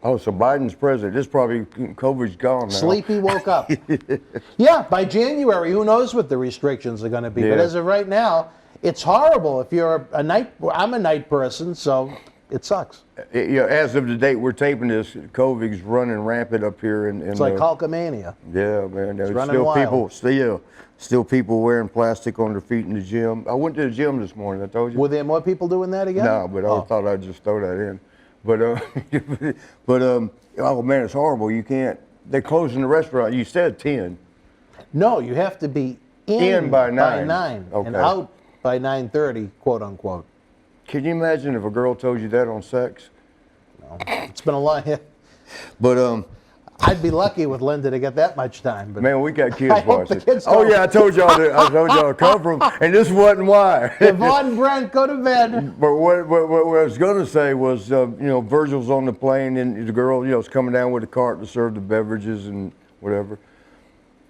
S2: Oh, so Biden's president. This probably, COVID's gone now.
S1: Sleepy woke up. Yeah, by January, who knows what the restrictions are going to be.
S2: Yeah.
S1: But as of right now, it's horrible. If you're I'm a night person, so it sucks.
S2: As of the date we're taping this, COVID's running rampant up here.
S1: It's like Hulkamania.
S2: Yeah, man. There's
S1: running wild.
S2: Still people wearing plastic on their feet in the gym. I went to the gym this morning, I told you.
S1: Were there more people doing that again?
S2: No, but I thought I'd just throw that in. But oh man, it's horrible. You can't. They're closing the restaurant. You said 10.
S1: No, you have to be in
S2: by 9.
S1: Okay. And out by 9:30, quote unquote.
S2: Can you imagine if a girl told you that on sex?
S1: No, it's been a long.
S2: But
S1: I'd be lucky with Linda to get that much time. But
S2: man, we got kids
S1: I hope
S2: watching.
S1: the kids
S2: Oh
S1: don't.
S2: yeah, I told y'all to come from, and this wasn't why.
S1: Yvonne and Brent, go to bed.
S2: But what I was going to say was, Virgil's on the plane, and the girl, is coming down with a cart to serve the beverages and whatever.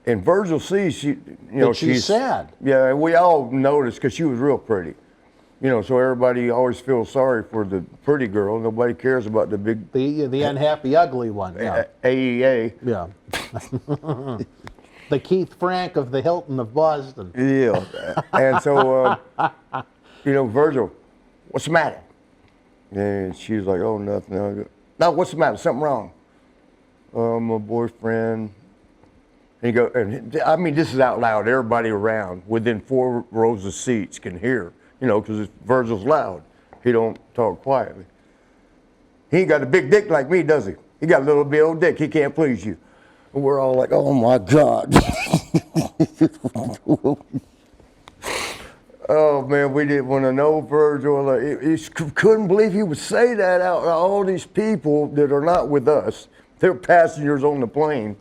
S2: And Virgil sees she's
S1: sad.
S2: Yeah, we all noticed because she was real pretty. So everybody always feels sorry for the pretty girl. Nobody cares about the big...
S1: The unhappy, ugly one. Yeah.
S2: AEA.
S1: Yeah. The Keith Frank of the Hilton of Boston.
S2: Yeah. And so, Virgil, what's the matter? And she's like, oh, nothing. No, what's the matter? Something wrong? My boyfriend. And you go, and I mean, this is out loud. Everybody around within 4 rows of seats can hear, you know, because Virgil's loud. He don't talk quietly. He ain't got a big dick like me, does he? He got a little bit old dick. He can't please you. And we're all like, oh my God. Oh man, we didn't want to know Virgil. Like, he couldn't believe he would say that out to all these people that are not with us. They're passengers on the plane.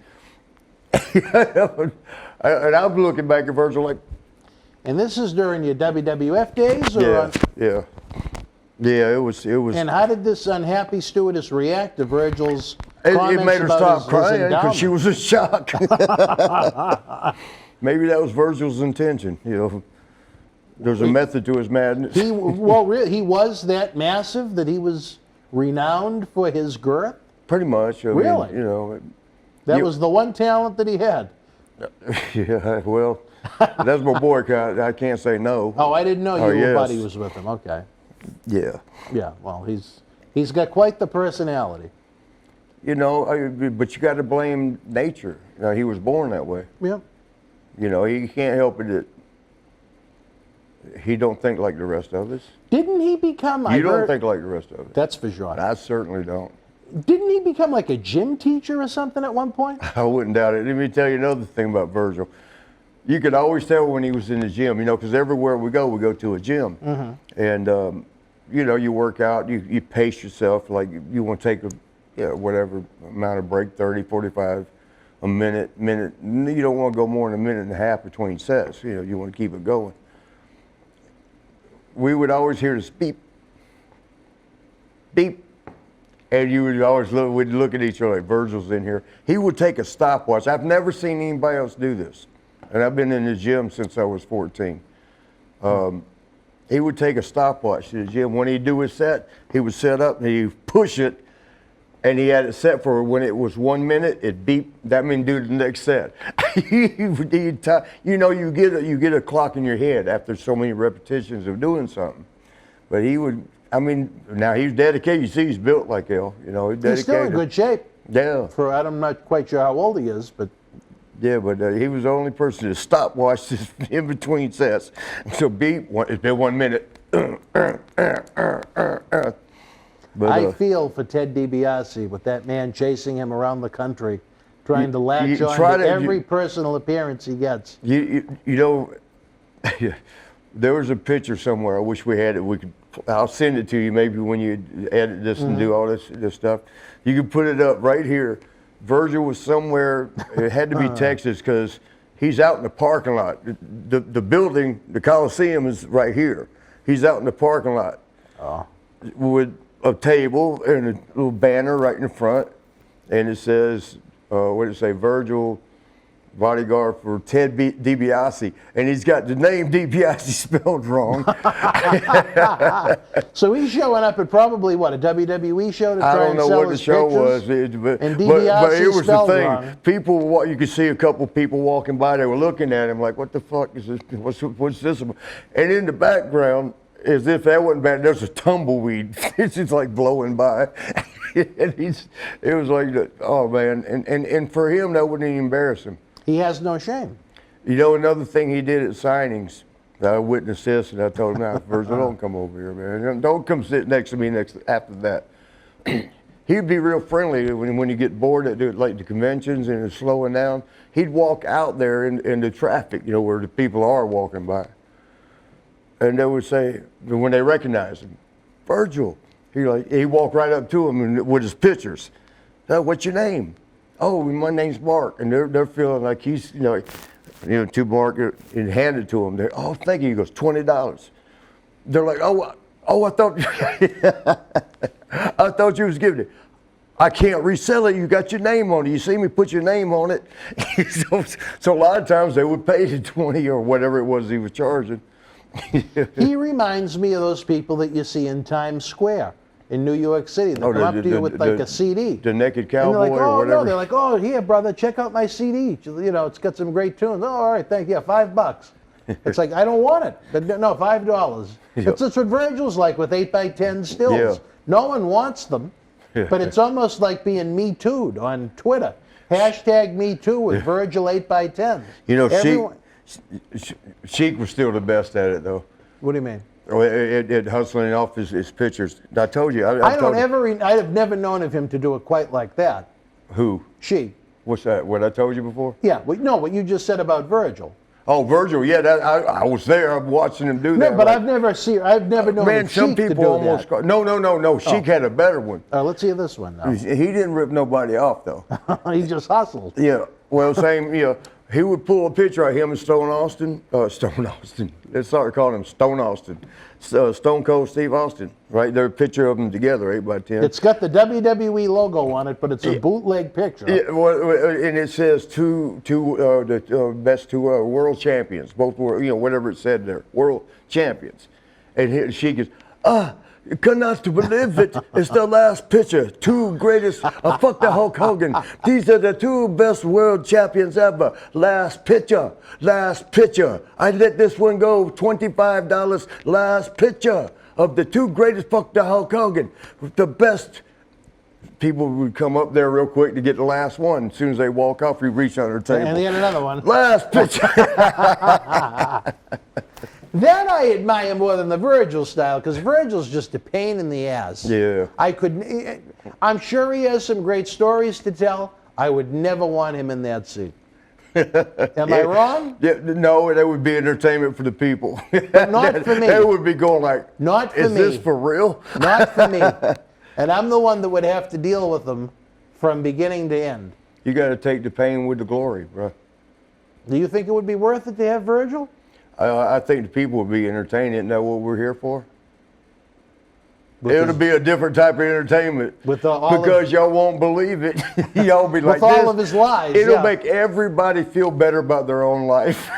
S2: And I'm looking back at Virgil like.
S1: And this is during your WWF days, or?
S2: Yeah. It was.
S1: And how did this unhappy stewardess react to Virgil's
S2: It
S1: comments
S2: made her
S1: about
S2: stop
S1: his
S2: crying because
S1: endowment?
S2: she was in shock. Maybe that was Virgil's intention. You know, there's a method to his madness.
S1: He was that massive that he was renowned for his girth.
S2: Pretty much. I mean,
S1: Really?
S2: you know.
S1: That was the one talent that he had.
S2: Yeah. Well, that's my boy. I can't say no.
S1: Oh, I didn't know your
S2: yes.
S1: buddy was with him. Okay.
S2: Yeah.
S1: Yeah. Well, he's got quite the personality.
S2: You know, but you got to blame nature. You know, he was born that way.
S1: Yeah.
S2: You know, he can't help it that he don't think like the rest of us.
S1: Didn't he become?
S2: You don't think like the rest of us.
S1: That's for sure.
S2: I certainly don't.
S1: Didn't he become like a gym teacher or something at one point?
S2: I wouldn't doubt it. Let me tell you another thing about Virgil. You could always tell when he was in the gym, you know, because everywhere we go to a gym. Mm-hmm. And, you know, you work out, you pace yourself, like you want to take whatever amount of break, 30, 45, a minute. You don't want to go more than a minute and a half between sets. You know, you want to keep it going. We would always hear this beep, beep. And you would always we'd look at each other like, Virgil's in here. He would take a stopwatch. I've never seen anybody else do this. And I've been in the gym since I was 14. He would take a stopwatch to the gym. When he'd do his set, he would set up and he'd push it. And he had it set for when it was 1 minute, it beep. That means do the next set. You know, you get a clock in your head after so many repetitions of doing something. But he would. I mean, now he's dedicated. You see, he's built like hell. You know, he's dedicated.
S1: He's still in good shape.
S2: Yeah.
S1: I'm not quite sure how old he is, but.
S2: Yeah, but he was the only person to stopwatch this in between sets. So beep. It's been 1 minute. But,
S1: I feel for Ted DiBiase with that man chasing him around the country, trying to latch on to every personal appearance he gets.
S2: You know, there was a picture somewhere. I wish we had it. I'll send it to you maybe when you edit this and do all this stuff. You can put it up right here. Virgil was somewhere. It had to be Texas because he's out in the parking lot. The building, the Coliseum, is right here. He's out in the parking lot with a table and a little banner right in front, and it says, what did it say? Virgil, bodyguard for Ted DiBiase, and he's got the name DiBiase spelled wrong.
S1: So he's showing up at probably what, a WWE show to try
S2: I don't
S1: and
S2: know
S1: sell
S2: what the
S1: his
S2: show
S1: pictures?
S2: was,
S1: And
S2: but it was the
S1: spelled
S2: thing.
S1: wrong.
S2: People, you could see a couple people walking by. They were looking at him like, "What the fuck is this? What's this about?" And in the background, as if that wasn't bad, there's a tumbleweed. It's just like blowing by. And it was like, oh man. And for him, that wouldn't even embarrass him.
S1: He has no shame.
S2: You know, another thing he did at signings, I witnessed this, and I told him, "Now, Virgil, don't come over here, man. Don't come sit next to me after that." He'd be real friendly when you get bored at like the conventions and it's slowing down. He'd walk out there in the traffic, you know, where the people are walking by. And they would say, when they recognize him, "Virgil." He walked right up to him with his pictures. "What's your name?" "Oh, my name's Mark." And they're feeling like he's, to Mark and hand it to him. They're, "Oh, thank you." He goes, $20. They're like, oh, I thought, I thought you was giving it. "I can't resell it. You got your name on it. You see me put your name on it." So a lot of times they would pay the 20 or whatever it was he was charging.
S1: He reminds me of those people that you see in Times Square in New York City. They come up to you with like a CD.
S2: The Naked Cowboy
S1: and they're like,
S2: or whatever.
S1: No, they're like, "Oh, here, brother, check out my CD. You know, it's got some great tunes." "Oh, all right, thank you. $5. It's like, I don't want it. But no, $5. That's what Virgil's like with 8x10 stills.
S2: Yeah.
S1: No one wants them. But it's almost like being Me Too'd on Twitter. Hashtag Me Too with Virgil 8x10.
S2: You know,
S1: Everyone,
S2: Sheik was still the best at it, though.
S1: what do you mean?
S2: At hustling off his pictures. I told you.
S1: I have never known of him to do it quite like that.
S2: Who?
S1: She.
S2: What's that? What I told you before?
S1: Yeah, no, what you just said about Virgil.
S2: Oh, Virgil. Yeah, I was there. I'm watching him do that.
S1: No, but I've never known
S2: Man, some
S1: Sheik to
S2: people
S1: do
S2: almost.
S1: that.
S2: No. Sheik had a better one.
S1: Let's hear this one now.
S2: He didn't rip nobody off though.
S1: He just hustled.
S2: Yeah. Well, same. He would pull a picture of him and Stone Austin. Let's start calling him Stone Austin. Stone Cold Steve Austin. Right there, a picture of them together, 8x10.
S1: It's got the WWE logo on it, but it's a bootleg picture.
S2: Yeah, well, and it says the best two world champions. Both were, whatever it said there, world champions. And she goes, you cannot believe it. It's the last picture. Two greatest. Fuck the Hulk Hogan. These are the two best world champions ever. Last picture. Last picture. I let this one go. $25. Last picture of the two greatest. Fuck the Hulk Hogan. The best. People would come up there real quick to get the last one. As soon as they walk off, we reach under the table.
S1: And they had another one.
S2: Last picture.
S1: That I admire more than the Virgil style, because Virgil's just a pain in the ass.
S2: Yeah.
S1: I'm sure he has some great stories to tell. I would never want him in that seat. Am I wrong?
S2: Yeah, no, that would be entertainment for the people.
S1: But not for me.
S2: They would be going like,
S1: not for
S2: is
S1: me.
S2: this for real?
S1: Not for me. And I'm the one that would have to deal with them from beginning to end.
S2: You got to take the pain with the glory, bro.
S1: Do you think it would be worth it to have Virgil?
S2: I think the people would be entertained. Isn't that what we're here for? It'll be a different type of entertainment because y'all won't believe it. Y'all be like
S1: with
S2: this.
S1: all of his lies.
S2: It'll make everybody feel better about their own life.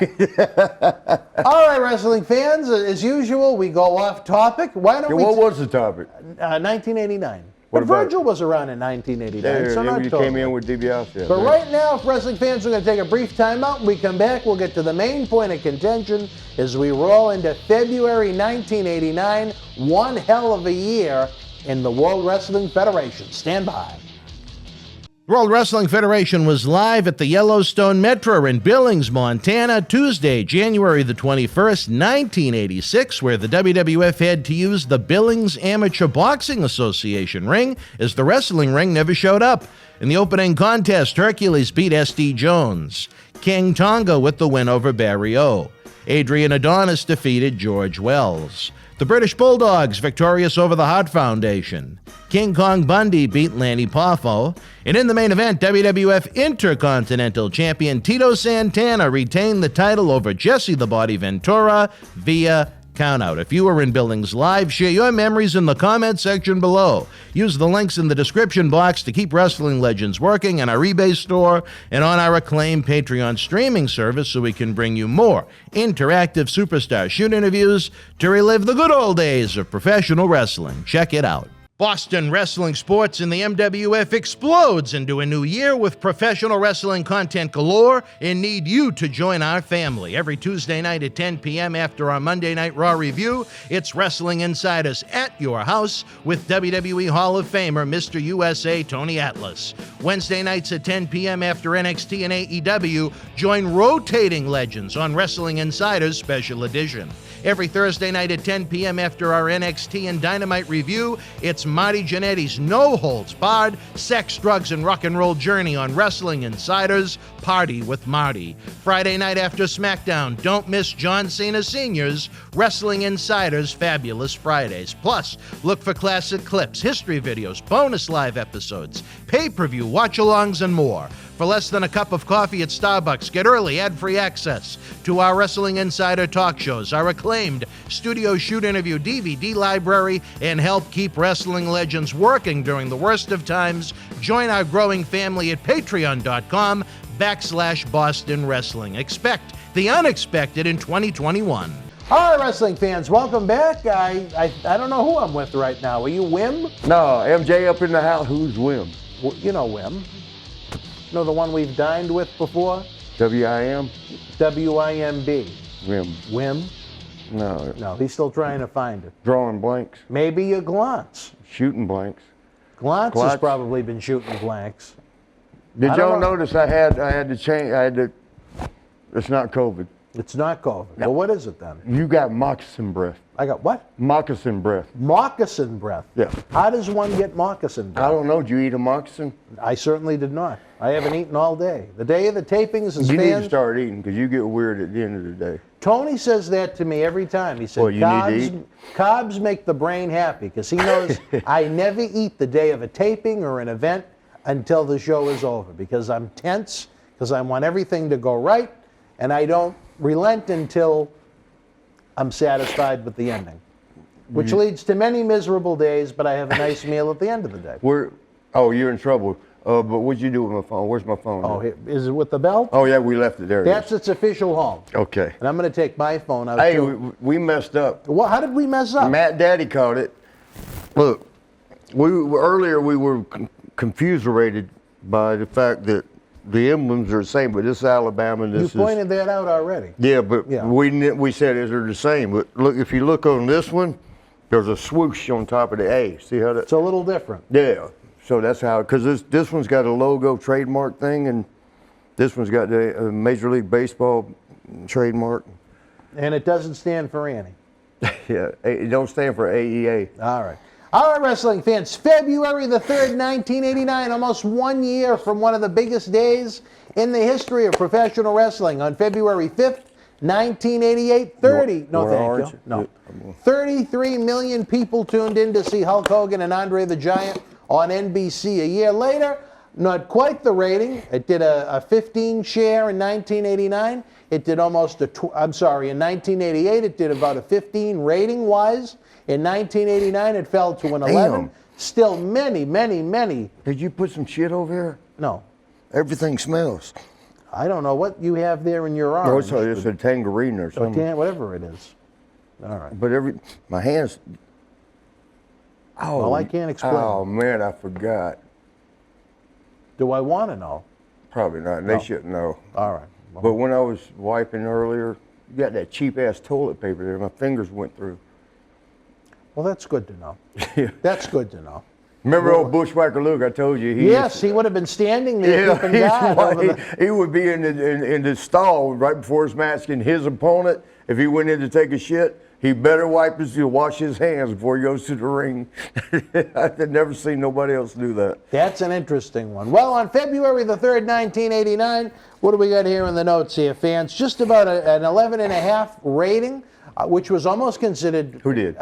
S1: All right, wrestling fans, as usual, we go off topic. Why don't we?
S2: What was the topic?
S1: 1989.
S2: What
S1: But
S2: about
S1: Virgil was around in 1989, so not
S2: you
S1: totally.
S2: came in with DiBiase.
S1: But right now, for wrestling fans, we're going to take a brief timeout. When we come back, we'll get to the main point of contention as we roll into February 1989. One hell of a year in the World Wrestling Federation. Stand by.
S3: World Wrestling Federation was live at the Yellowstone Metro in Billings, Montana, Tuesday, January the 21st, 1986, where the WWF had to use the Billings Amateur Boxing Association ring as the wrestling ring never showed up. In the opening contest, Hercules beat S.D. Jones. King Tonga with the win over Barry O. Adrian Adonis defeated George Wells. The British Bulldogs victorious over the Hart Foundation. King Kong Bundy beat Lanny Poffo. And in the main event, WWF Intercontinental Champion Tito Santana retained the title over Jesse the Body Ventura via countout. If you were in Billings live, share your memories in the comment section below. Use the links in the description box to keep Wrestling Legends working in our eBay store and on our acclaimed Patreon streaming service so we can bring you more interactive superstar shoot interviews to relive the good old days of professional wrestling. Check it out. Boston wrestling sports in the MWF explodes into a new year with professional wrestling content galore and need you to join our family. Every Tuesday night at 10 p.m. after our Monday Night Raw review, it's Wrestling Insiders at your house with WWE Hall of Famer Mr. USA Tony Atlas. Wednesday nights at 10 p.m. after NXT and AEW, join rotating legends on Wrestling Insiders Special Edition. Every Thursday night at 10 p.m. after our NXT and Dynamite review, it's Marty Jannetty's No Holds Barred Sex, Drugs, and Rock and Roll Journey on Wrestling Insiders Party with Marty. Friday night after SmackDown, don't miss John Cena Sr.'s Wrestling Insiders Fabulous Fridays. Plus, look for classic clips, history videos, bonus live episodes, pay-per-view watch-alongs, and more. For less than a cup of coffee at Starbucks, get early ad-free access to our Wrestling Insider talk shows, our acclaimed studio shoot interview DVD library, and help keep wrestling legends working during the worst of times. Join our growing family at patreon.com/Boston Wrestling. Expect the unexpected in 2021.
S1: All right, wrestling fans, welcome back. I don't know who I'm with right now. Are you Wim?
S2: No, MJ up in the house. Who's Wim?
S1: Well, you know Wim. You know the one we've dined with before?
S2: W-I-M?
S1: W-I-M-B.
S2: Wim.
S1: Wim?
S2: No.
S1: No, he's still trying to find it.
S2: Drawing blanks.
S1: Maybe a glance.
S2: Shooting blanks.
S1: Glantz has probably been shooting blanks.
S2: Did y'all notice I had to change? It's not COVID.
S1: It's not COVID. Well, what is it then?
S2: You got moccasin breath.
S1: I got what?
S2: Moccasin breath.
S1: Moccasin breath.
S2: Yeah.
S1: How does one get moccasin breath?
S2: I don't know. Did you eat a moccasin?
S1: I certainly did not. I haven't eaten all day. The day of the tapings is
S2: You need to start eating because you get weird at the end of the day.
S1: Tony says that to me every time. He said,
S2: Well, you need to eat?
S1: Carbs make the brain happy because he knows I never eat the day of a taping or an event until the show is over because I'm tense, because I want everything to go right, and I don't relent until I'm satisfied with the ending, which leads to many miserable days, but I have a nice meal at the end of the day.
S2: You're in trouble. But what'd you do with my phone? Where's my phone?
S1: Oh, is it with the belt?
S2: Oh, yeah, we left it there.
S1: That's its official home.
S2: Okay.
S1: And I'm going to take my phone out.
S2: Hey, we messed up.
S1: Well, how did we mess up?
S2: Matt Daddy caught it. Look, earlier we were confused-rated by the fact that the emblems are the same, but this is Alabama and this
S1: You pointed that out already.
S2: Yeah, but we said they're the same. But look, if you look on this one, there's a swoosh on top of the A. See how that?
S1: It's a little different.
S2: Yeah. So that's how, because this one's got a logo trademark thing, and this one's got the Major League Baseball trademark.
S1: And it doesn't stand for Annie.
S2: Yeah, it don't stand for AEA.
S1: All right. All right, wrestling fans, February the 3rd, 1989, almost 1 year from one of the biggest days in the history of professional wrestling. On February 5th, 1988, 33 million people tuned in to see Hulk Hogan and Andre the Giant on NBC. A year later, not quite the rating. It did a 15 share in 1989. It did almost in 1988, it did about a 15 rating-wise. In 1989, it fell to an 11.
S2: Damn.
S1: Still many.
S2: Did you put some shit over here?
S1: No.
S2: Everything smells.
S1: I don't know what you have there in your arm.
S2: No, it's a tangerine or something.
S1: Whatever it is. All right.
S2: But my hands. Oh,
S1: well, I can't explain.
S2: Oh, man, I forgot.
S1: Do I want to know?
S2: Probably not. They shouldn't know.
S1: All right. Well,
S2: But when I was wiping earlier, you got that cheap-ass toilet paper there. My fingers went through.
S1: well, that's good to know. That's good to know.
S2: Remember old Bushwhacker Luke? I told you.
S1: He would have been standing there keeping guard.
S2: He would be in the stall right before his match, and his opponent, if he went in to take a shit, he better wash his hands before he goes to the ring. I've never seen nobody else do that.
S1: That's an interesting one. Well, on February the 3rd, 1989, what do we got here in the notes here, fans? Just about an 11.5 rating, which was almost considered
S2: Who did?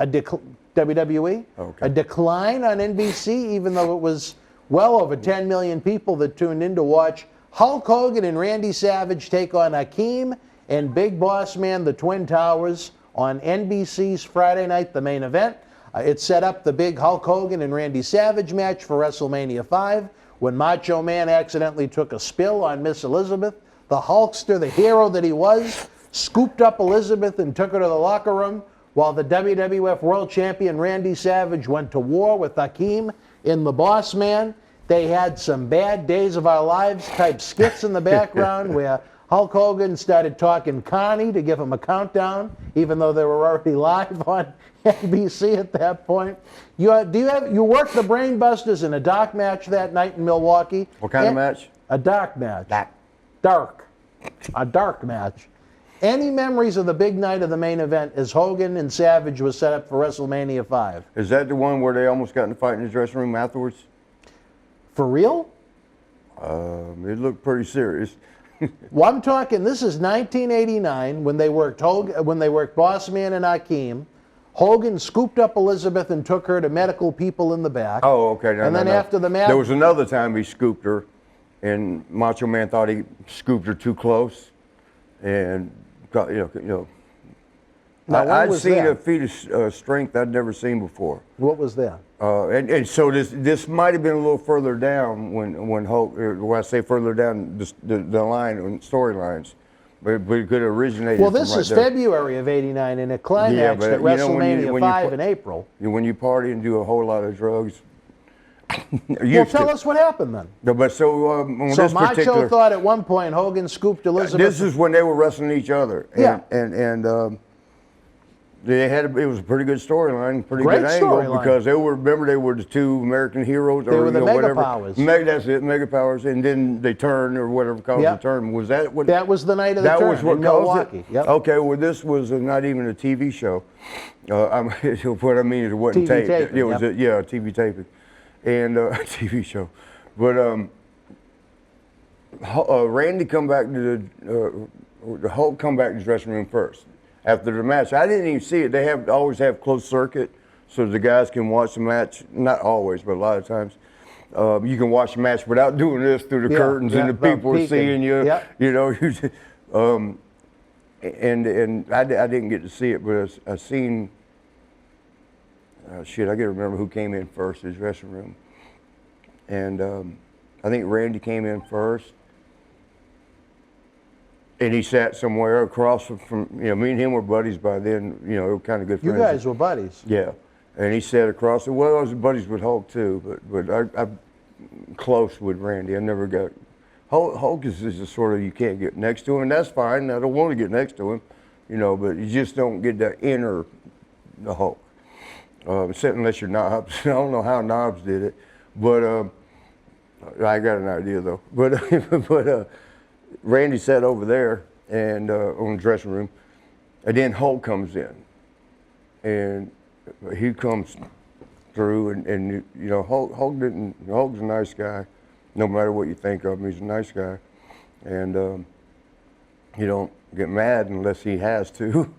S1: WWE.
S2: Okay.
S1: A decline on NBC, even though it was well over 10 million people that tuned in to watch Hulk Hogan and Randy Savage take on Hakeem and Big Boss Man, the Twin Towers, on NBC's Friday night, the main event. It set up the big Hulk Hogan and Randy Savage match for WrestleMania 5 when Macho Man accidentally took a spill on Miss Elizabeth. The Hulkster, the hero that he was, scooped up Elizabeth and took her to the locker room while the WWF World Champion Randy Savage went to war with Hakeem in The Boss Man. They had some bad days of our lives type skits in the background where Hulk Hogan started talking Connie to give him a countdown, even though they were already live on NBC at that point. You worked the Brain Busters in a dark match that night in Milwaukee.
S2: What kind of match?
S1: A dark match. Dark. A dark match. Any memories of the big night of the main event as Hogan and Savage was set up for WrestleMania 5?
S2: Is that the one where they almost got in a fight in the dressing room afterwards?
S1: For real?
S2: It looked pretty serious.
S1: Well, I'm talking, this is 1989 when they worked Boss Man and Hakeem. Hogan scooped up Elizabeth and took her to medical people in the back.
S2: Oh, okay.
S1: After the match,
S2: there was another time he scooped her, and Macho Man thought he scooped her too close, and I'd seen a feat of strength I'd never seen before.
S1: What was that?
S2: And so this might have been a little further down when Hulk, when I say further down the line and storylines, but it could originate.
S1: Well, this is February of '89, and it climaxed at WrestleMania 5 in April.
S2: When you party and do a whole lot of drugs.
S1: Well, tell us what happened then.
S2: No, but so
S1: Macho thought at one point Hogan scooped Elizabeth.
S2: This is when they were wrestling each other. And it was a pretty good storyline, pretty
S1: Great
S2: good angle
S1: storyline.
S2: because they were the two American heroes.
S1: They were the Mega
S2: whatever.
S1: Powers.
S2: That's it, Mega Powers, and then they turned or whatever caused
S1: Yep.
S2: the turn. Was that what?
S1: That was the night of the
S2: that
S1: turn
S2: was what
S1: in
S2: caused
S1: Milwaukee.
S2: it.
S1: Yep.
S2: Okay, well this was not even a TV show. What I mean is it wasn't
S1: TV
S2: taped.
S1: taping,
S2: It was
S1: yep.
S2: a TV taping, and TV show. But Randy come back to the Hulk come back to the dressing room first. After the match, I didn't even see it. They always have closed circuit, so the guys can watch the match. Not always, but a lot of times, you can watch the match without doing this through the curtains and the people are seeing you.
S1: Yep.
S2: You know, and I didn't get to see it, but I seen. Shit, I gotta remember who came in first in the dressing room, and I think Randy came in first. And he sat somewhere across from, me and him were buddies by then, kind of good friends.
S1: You guys were buddies.
S2: Yeah. And he sat across, well, I was buddies with Hulk too, but I'm close with Randy. I never got, Hulk is just sort of, you can't get next to him, and that's fine. I don't want to get next to him, but you just don't get the inner the Hulk. Except unless you're Knobs. I don't know how Knobs did it, but I got an idea though. But Randy sat over there and on the dressing room, and then Hulk comes in, and he comes through, and Hulk's a nice guy, no matter what you think of him, he's a nice guy, and you don't get mad unless he has to,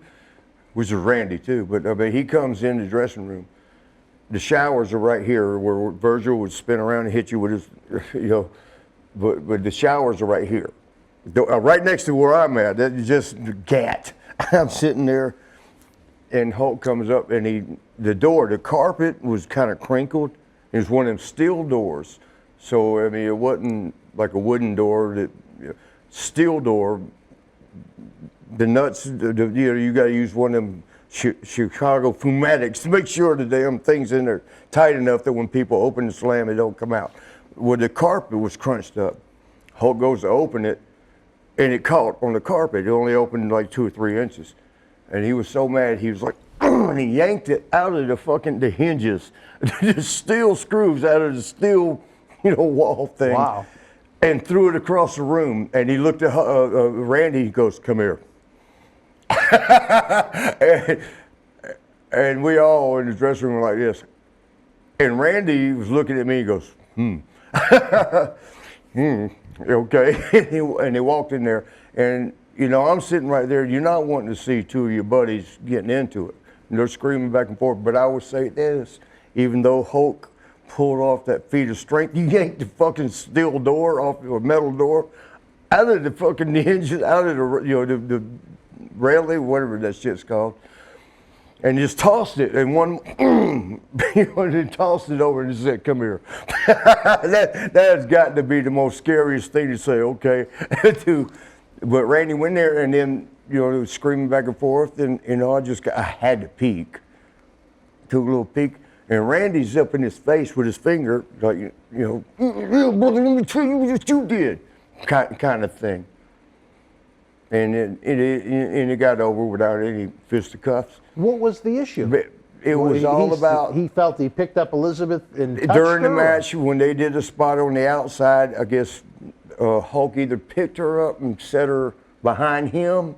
S2: which is Randy too. But I mean, he comes in the dressing room. The showers are right here, where Virgil would spin around and hit you with his, but the showers are right here. Right next to where I'm at, that's just gat. I'm sitting there, and Hulk comes up, and the carpet was kind of crinkled. It was one of them steel doors, so I mean it wasn't like a wooden door. Steel door. The nuts, you got to use one of them Chicago Fumatics to make sure the damn thing's in there tight enough that when people open and slam, it don't come out. Well, the carpet was crunched up. Hulk goes to open it, and it caught on the carpet. It only opened like 2 or 3 inches. And he was so mad, he was like, and he yanked it out of the hinges, the steel screws out of the steel, wall thing.
S1: Wow.
S2: And threw it across the room. And he looked at Randy, he goes, come here. and we all in the dressing room were like this. And Randy was looking at me, he goes, okay, and he walked in there, and I'm sitting right there. You're not wanting to see two of your buddies getting into it. And they're screaming back and forth. But I would say this: even though Hulk pulled off that feat of strength, you yanked the fucking steel door off, or metal door, out of the fucking hinges, out of the railing, whatever that shit's called, and just tossed it. And and tossed it over and said, "Come here." that has got to be the most scariest thing to say. Okay, but Randy went there, and then screaming back and forth, and I had to peek, took a little peek, and Randy's up in his face with his finger, like brother, let me tell you what you did, kind of thing. And it got over without any fisticuffs.
S1: What was the issue?
S2: But it was all about.
S1: He felt he picked up Elizabeth and touched
S2: during the
S1: her,
S2: match when they did the spot on the outside. I guess Hulk either picked her up and set her behind him,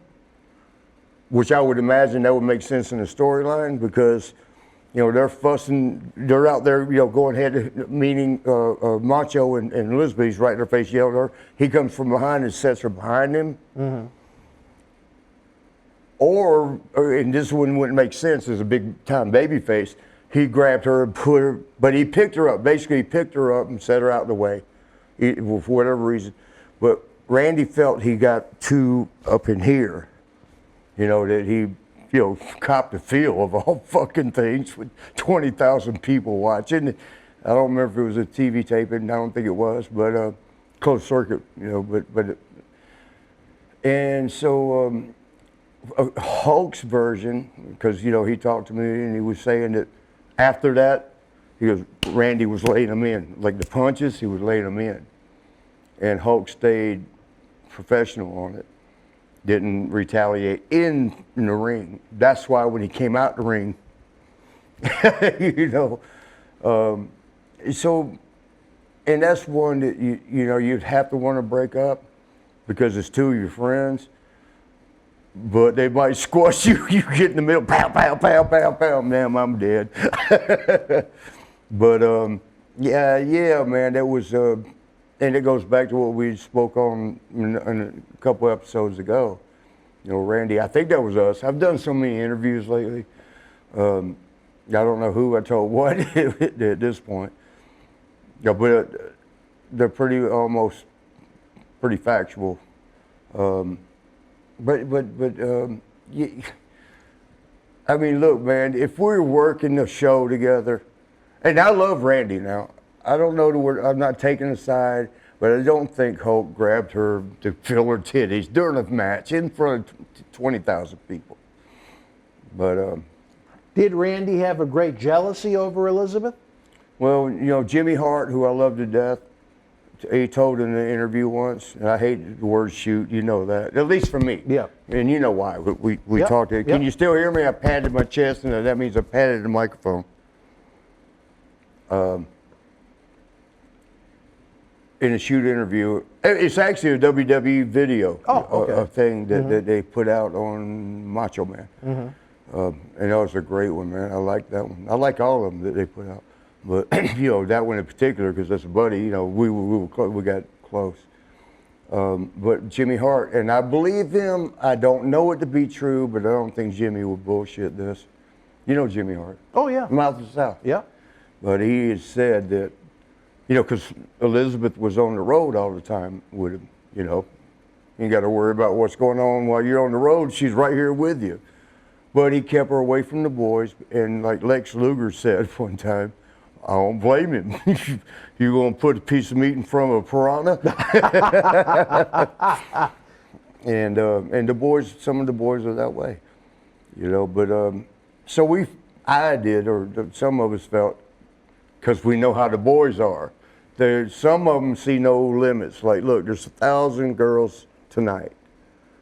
S2: which I would imagine that would make sense in the storyline because they're fussing. They're out there, going head, meaning Macho and Elizabeth. He's right in her face, yelling at her. He comes from behind and sets her behind him. Mm-hmm. Or, and this one wouldn't make sense as a big time baby face, he grabbed her and put her, but he picked her up. Basically, he picked her up and set her out of the way for whatever reason. But Randy felt he got too up in here, that he, copped the feel of all fucking things with 20,000 people watching. I don't remember if it was a TV taping, I don't think it was, but closed circuit, and so, Hulk's version, because he talked to me and he was saying that after that, he goes, Randy was laying them in, like the punches, he was laying them in, and Hulk stayed professional on it. didn't retaliate in the ring. That's why when he came out the ring, so, and that's one that you'd have to want to break up because it's two of your friends, but they might squash you. You get in the middle, pow, pow, pow, pow, pow, man, I'm dead. But yeah, man, that was, and it goes back to what we spoke on in a couple episodes ago. Randy, I think that was us. I've done so many interviews lately. I don't know who I told what at this point. Yeah, but they're almost pretty factual. I mean, look, man, if we're working the show together, and I love Randy now. I don't know the word, I'm not taking a side, but I don't think Hulk grabbed her to fill her titties during a match in front of 20,000 people. But
S1: did Randy have a great jealousy over Elizabeth?
S2: well, Jimmy Hart, who I love to death, he told in the interview once, and I hate the word shoot, you know that, at least for me.
S1: Yeah.
S2: And you know why. We
S1: Yep.
S2: talked. Can
S1: Yep.
S2: you still hear me? I patted my chest, and that means I patted the microphone. In a shoot interview, it's actually a WWE video, a thing that they put out on Macho Man. And that was a great one, man. I like that one. I like all of them that they put out. But, that one in particular, because that's a buddy, we got close. But Jimmy Hart, and I believe him, I don't know it to be true, but I don't think Jimmy would bullshit this. You know Jimmy Hart.
S1: Oh, yeah.
S2: Mouth of the South.
S1: Yeah.
S2: But he has said that, because Elizabeth was on the road all the time with him, you ain't got to worry about what's going on while you're on the road. She's right here with you. But he kept her away from the boys, and like Lex Luger said one time, I don't blame him. You gonna put a piece of meat in front of a piranha? And the boys, some of the boys are that way, But so some of us felt, because we know how the boys are. Some of them see no limits. Like, look, there's 1,000 girls tonight,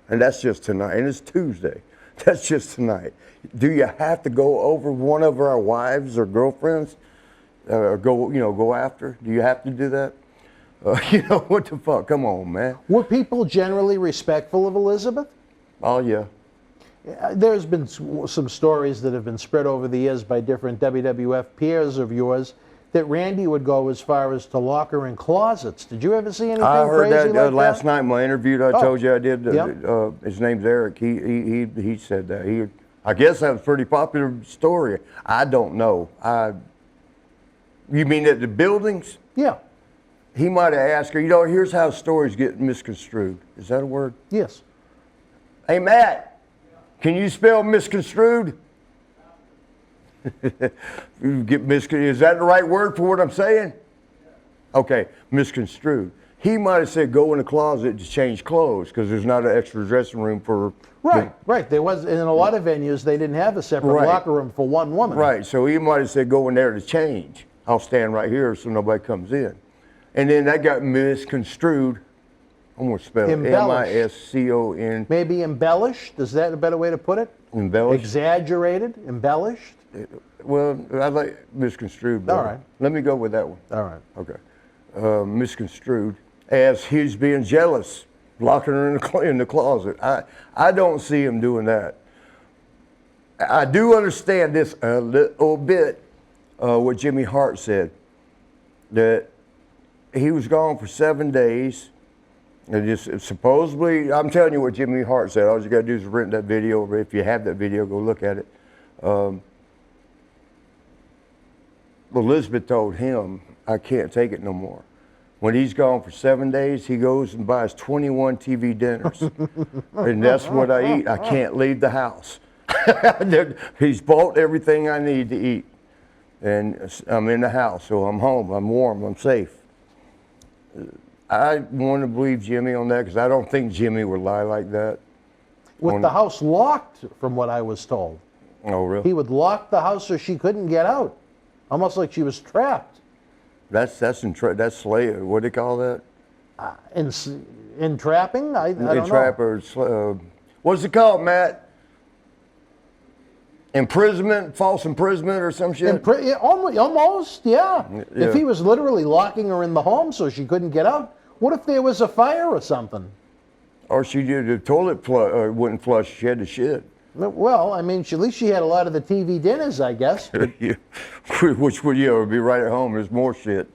S2: and that's just tonight, and it's Tuesday. That's just tonight. Do you have to go over one of our wives or girlfriends? Go after? Do you have to do that? What the fuck? Come on, man.
S1: Were people generally respectful of Elizabeth?
S2: Oh, yeah.
S1: There's been some stories that have been spread over the years by different WWF peers of yours that Randy would go as far as to lock her in closets. Did you ever see anything
S2: I heard
S1: crazy
S2: that
S1: like
S2: last
S1: that?
S2: night in my interview that I told you I did.
S1: Yep.
S2: His name's Eric. He said that. I guess that was a pretty popular story. I don't know. You mean at the buildings?
S1: Yeah.
S2: He might have asked her, here's how stories get misconstrued. Is that a word?
S1: Yes.
S2: Hey, Matt, can you spell misconstrued? Is that the right word for what I'm saying? Okay, misconstrued. He might have said go in the closet to change clothes because there's not an extra dressing room for...
S1: Right. There was, in a lot of venues, they didn't have a separate locker room for one woman.
S2: Right, so he might have said go in there to change. I'll stand right here so nobody comes in. And then that got misconstrued. I'm going to spell it. M-I-S-C-O-N.
S1: Maybe embellished? Is that a better way to put it?
S2: Embellished?
S1: Exaggerated? Embellished?
S2: Well, I like misconstrued better.
S1: All right.
S2: Let me go with that one.
S1: All right.
S2: Okay. Misconstrued as he's being jealous, locking her in the closet. I don't see him doing that. I do understand this a little bit, what Jimmy Hart said, that he was gone for 7 days. And just supposedly, I'm telling you what Jimmy Hart said. All you got to do is rent that video. If you have that video, go look at it. Elizabeth told him, I can't take it no more. When he's gone for 7 days, he goes and buys 21 TV dinners. And that's what I eat. I can't leave the house. He's bought everything I need to eat. And I'm in the house, so I'm home, I'm warm, I'm safe. I want to believe Jimmy on that because I don't think Jimmy would lie like that.
S1: With the house locked, from what I was told.
S2: Oh, really?
S1: He would lock the house so she couldn't get out. Almost like she was trapped.
S2: That's slave. What do they call that?
S1: Entrapping? I don't know.
S2: Entrap or what's it called, Matt? Imprisonment, false imprisonment, or some shit.
S1: Almost, yeah.
S2: Yeah.
S1: If he was literally locking her in the home so she couldn't get out, what if there was a fire or something?
S2: Or she did the toilet wouldn't flush. She had to shit.
S1: Well, I mean, at least she had a lot of the TV dinners, I guess.
S2: Yeah. Which would be right at home. There's more shit.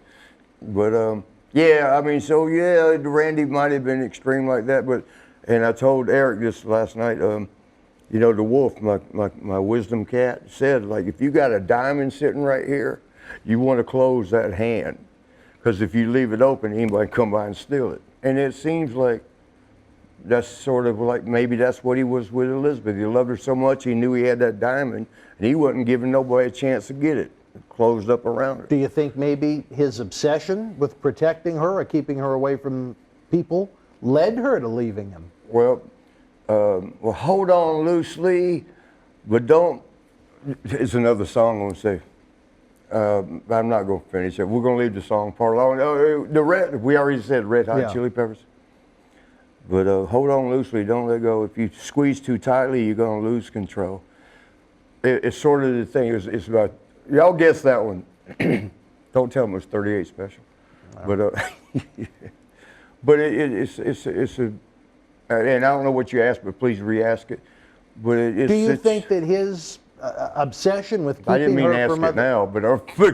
S2: But yeah, I mean, so yeah, Randy might have been extreme like that. But and I told Eric this last night. You know, the wolf, my wisdom cat, said, like, if you got a diamond sitting right here, you want to close that hand. Because if you leave it open, anybody can come by and steal it. And it seems like that's sort of like maybe that's what he was with Elizabeth. He loved her so much, he knew he had that diamond, and he wasn't giving nobody a chance to get it. It closed up around her.
S1: Do you think maybe his obsession with protecting her or keeping her away from people led her to leaving him?
S2: Well, hold on loosely, but don't. It's another song I'm going to say. I'm not going to finish it. We're going to leave the song part alone. We already said Red Hot Chili Peppers. But hold on loosely, don't let go. If you squeeze too tightly, you're going to lose control. It's sort of the thing. It's about, y'all guess that one. Don't tell them it's 38 special. Wow. But it's a. And I don't know what you asked, but please re-ask it. But
S1: do you think that his obsession with keeping her from
S2: I didn't mean to ask it now, but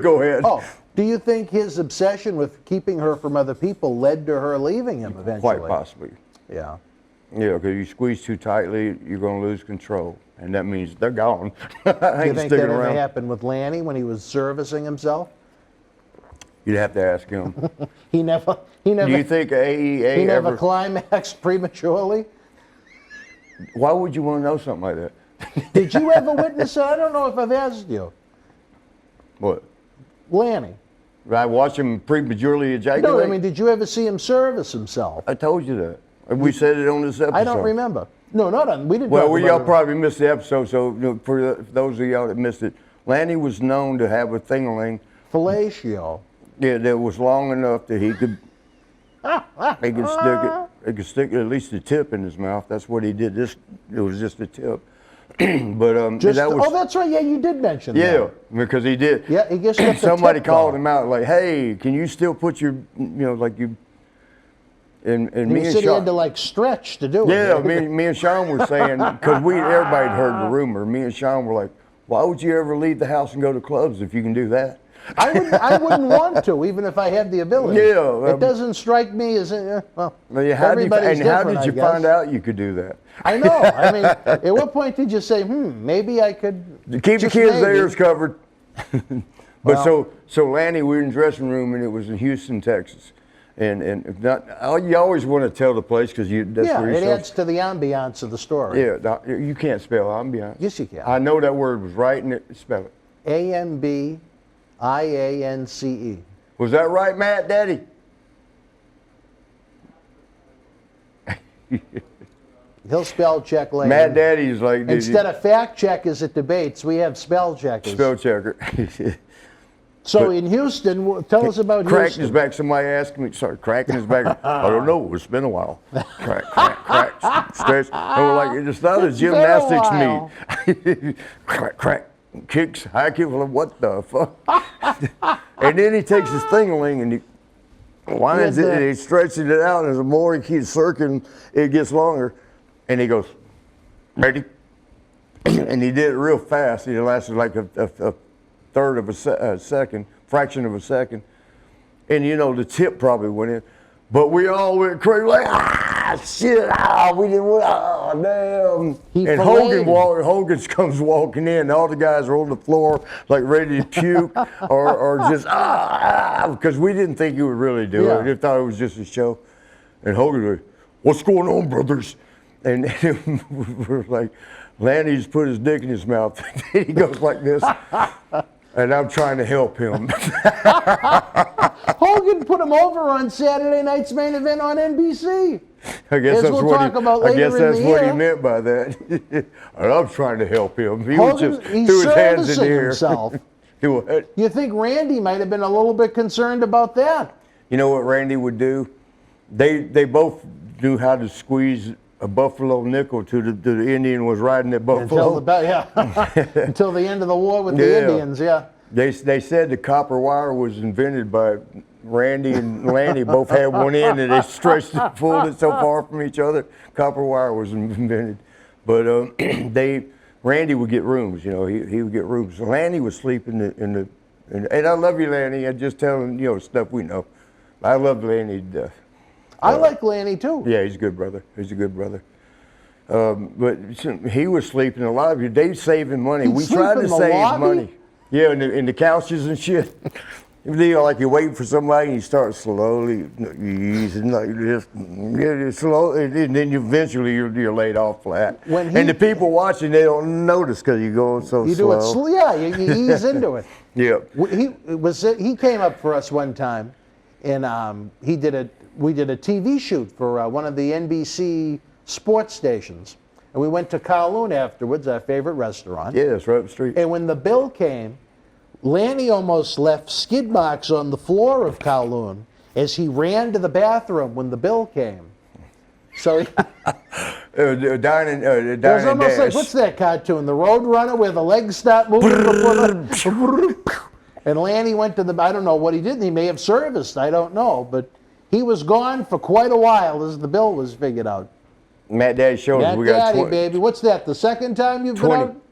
S2: go ahead.
S1: Oh, do you think his obsession with keeping her from other people led to her leaving him eventually?
S2: Quite possibly.
S1: Yeah.
S2: Yeah, because you squeeze too tightly, you're going to lose control, and that means they're gone.
S1: Do you think that ever happened with Lanny when he was servicing himself?
S2: You'd have to ask him.
S1: He never.
S2: Do you think AEA
S1: he never climaxed prematurely?
S2: Why would you want to know something like that?
S1: Did you ever witness it? I don't know if I've asked you.
S2: What?
S1: Lanny.
S2: I watched him prematurely ejaculate?
S1: No, I mean, did you ever see him service himself?
S2: I told you that. We said it on this episode.
S1: I don't remember. No, not on. We didn't.
S2: Well, y'all probably missed the episode, so for those of y'all that missed it, Lanny was known to have a thing-a-ling.
S1: Fellatio.
S2: Yeah, that was long enough that he could stick at least a tip in his mouth. That's what he did. It was just a tip. But
S1: that's right. Yeah, you did mention that.
S2: Yeah, because he did.
S1: Yeah, he gets the
S2: somebody
S1: tip
S2: called
S1: off.
S2: him out like, "Hey, can you still put your, like you?" And me and
S1: Sean, he had to
S2: like
S1: stretch to do it.
S2: Yeah, me and Sean were saying, because everybody had heard the rumor. Me and Sean were like, "Why would you ever leave the house and go to clubs if you can do that?"
S1: I wouldn't want to, even if I had the ability.
S2: Yeah,
S1: it doesn't strike me as
S2: how
S1: everybody's different.
S2: How did you find out you could do that?
S1: I know. I mean, at what point did you say, maybe I could
S2: keep the kids' ears covered? But so Lanny, we were in the dressing room, and it was in Houston, Texas, and you always want to tell the place because that's where
S1: it adds to the ambiance of the story.
S2: Yeah, you can't spell ambiance.
S1: Yes, you can.
S2: I know that word was right, and spell it.
S1: AMBIANCE.
S2: Was that right, Matt Daddy?
S1: He'll spell check later.
S2: Matt Daddy's like...
S1: Instead of fact checkers at debates, we have spell checkers.
S2: Spell checker.
S1: So in Houston, tell us about Houston.
S2: Cracking his back. Somebody asked me, cracking his back. I don't know. It's been a while. Crack, stretch. And we're like, it's not a gymnastics meet. Crack. Kicks, high kick, what the fuck? And then he takes his thing-a-ling and he winds it and he stretches it out, and the more he keeps circling, it gets longer. And he goes, ready? And he did it real fast. It lasted like a third of a second, fraction of a second. And the tip probably went in. But we all went crazy, like, shit, we didn't, damn. And Hogan comes walking in, all the guys are on the floor, like ready to puke, or just, because we didn't think he would really do it. We thought it was just a show. And Hogan was, what's going on, brothers? And we're like, Lanny's put his dick in his mouth. He goes like this. And I'm trying to help him.
S1: Hogan put him over on Saturday night's main event on NBC.
S2: I guess that's what he meant by that. And I'm trying to help him. He was just threw his hands in the air.
S1: Himself. You think Randy might have been a little bit concerned about that?
S2: You know what Randy would do? They both knew how to squeeze a buffalo nickel to the Indian was riding that buffalo.
S1: Until the end of the war with the
S2: Yeah.
S1: Indians, yeah.
S2: They said the copper wire was invented by Randy and Lanny. Both had one end, and they stretched it, pulled it so far from each other. Copper wire was invented. But Randy would get rooms. You know, he would get rooms. Lanny would sleep in the and I love you, Lanny. I just tell him, you know, stuff we know. I love Lanny to death.
S1: I like Lanny too.
S2: Yeah, he's a good brother. He's a good brother. But he was sleeping. A lot of you, they saving money.
S1: He'd
S2: We
S1: sleep
S2: tried
S1: in
S2: to
S1: the
S2: save
S1: lobby?
S2: money. Yeah, in the couches and shit. You know, like you're waiting for somebody and you start slowly easing, like just slow, and then eventually you're laid off flat. And the people watching, they don't notice because you're going so
S1: You
S2: slow.
S1: do it slow, yeah. You ease into it.
S2: Yeah.
S1: He came up for us one time, and we did a TV shoot for one of the NBC sports stations, and we went to Kowloon afterwards, our favorite restaurant.
S2: Yeah, it's right up the street.
S1: And when the bill came, Lanny almost left skid marks on the floor of Kowloon as he ran to the bathroom when the bill came. So
S2: Dining
S1: it was almost
S2: dash.
S1: like, what's that cartoon? The Road Runner, where the legs stop moving before the... And Lanny went to the... I don't know what he did. He may have serviced. I don't know. But he was gone for quite a while as the bill was figured out.
S2: Matt Daddy shows
S1: Matt
S2: we got
S1: Daddy,
S2: 20.
S1: baby. What's that? The second time you've
S2: 20.
S1: been out?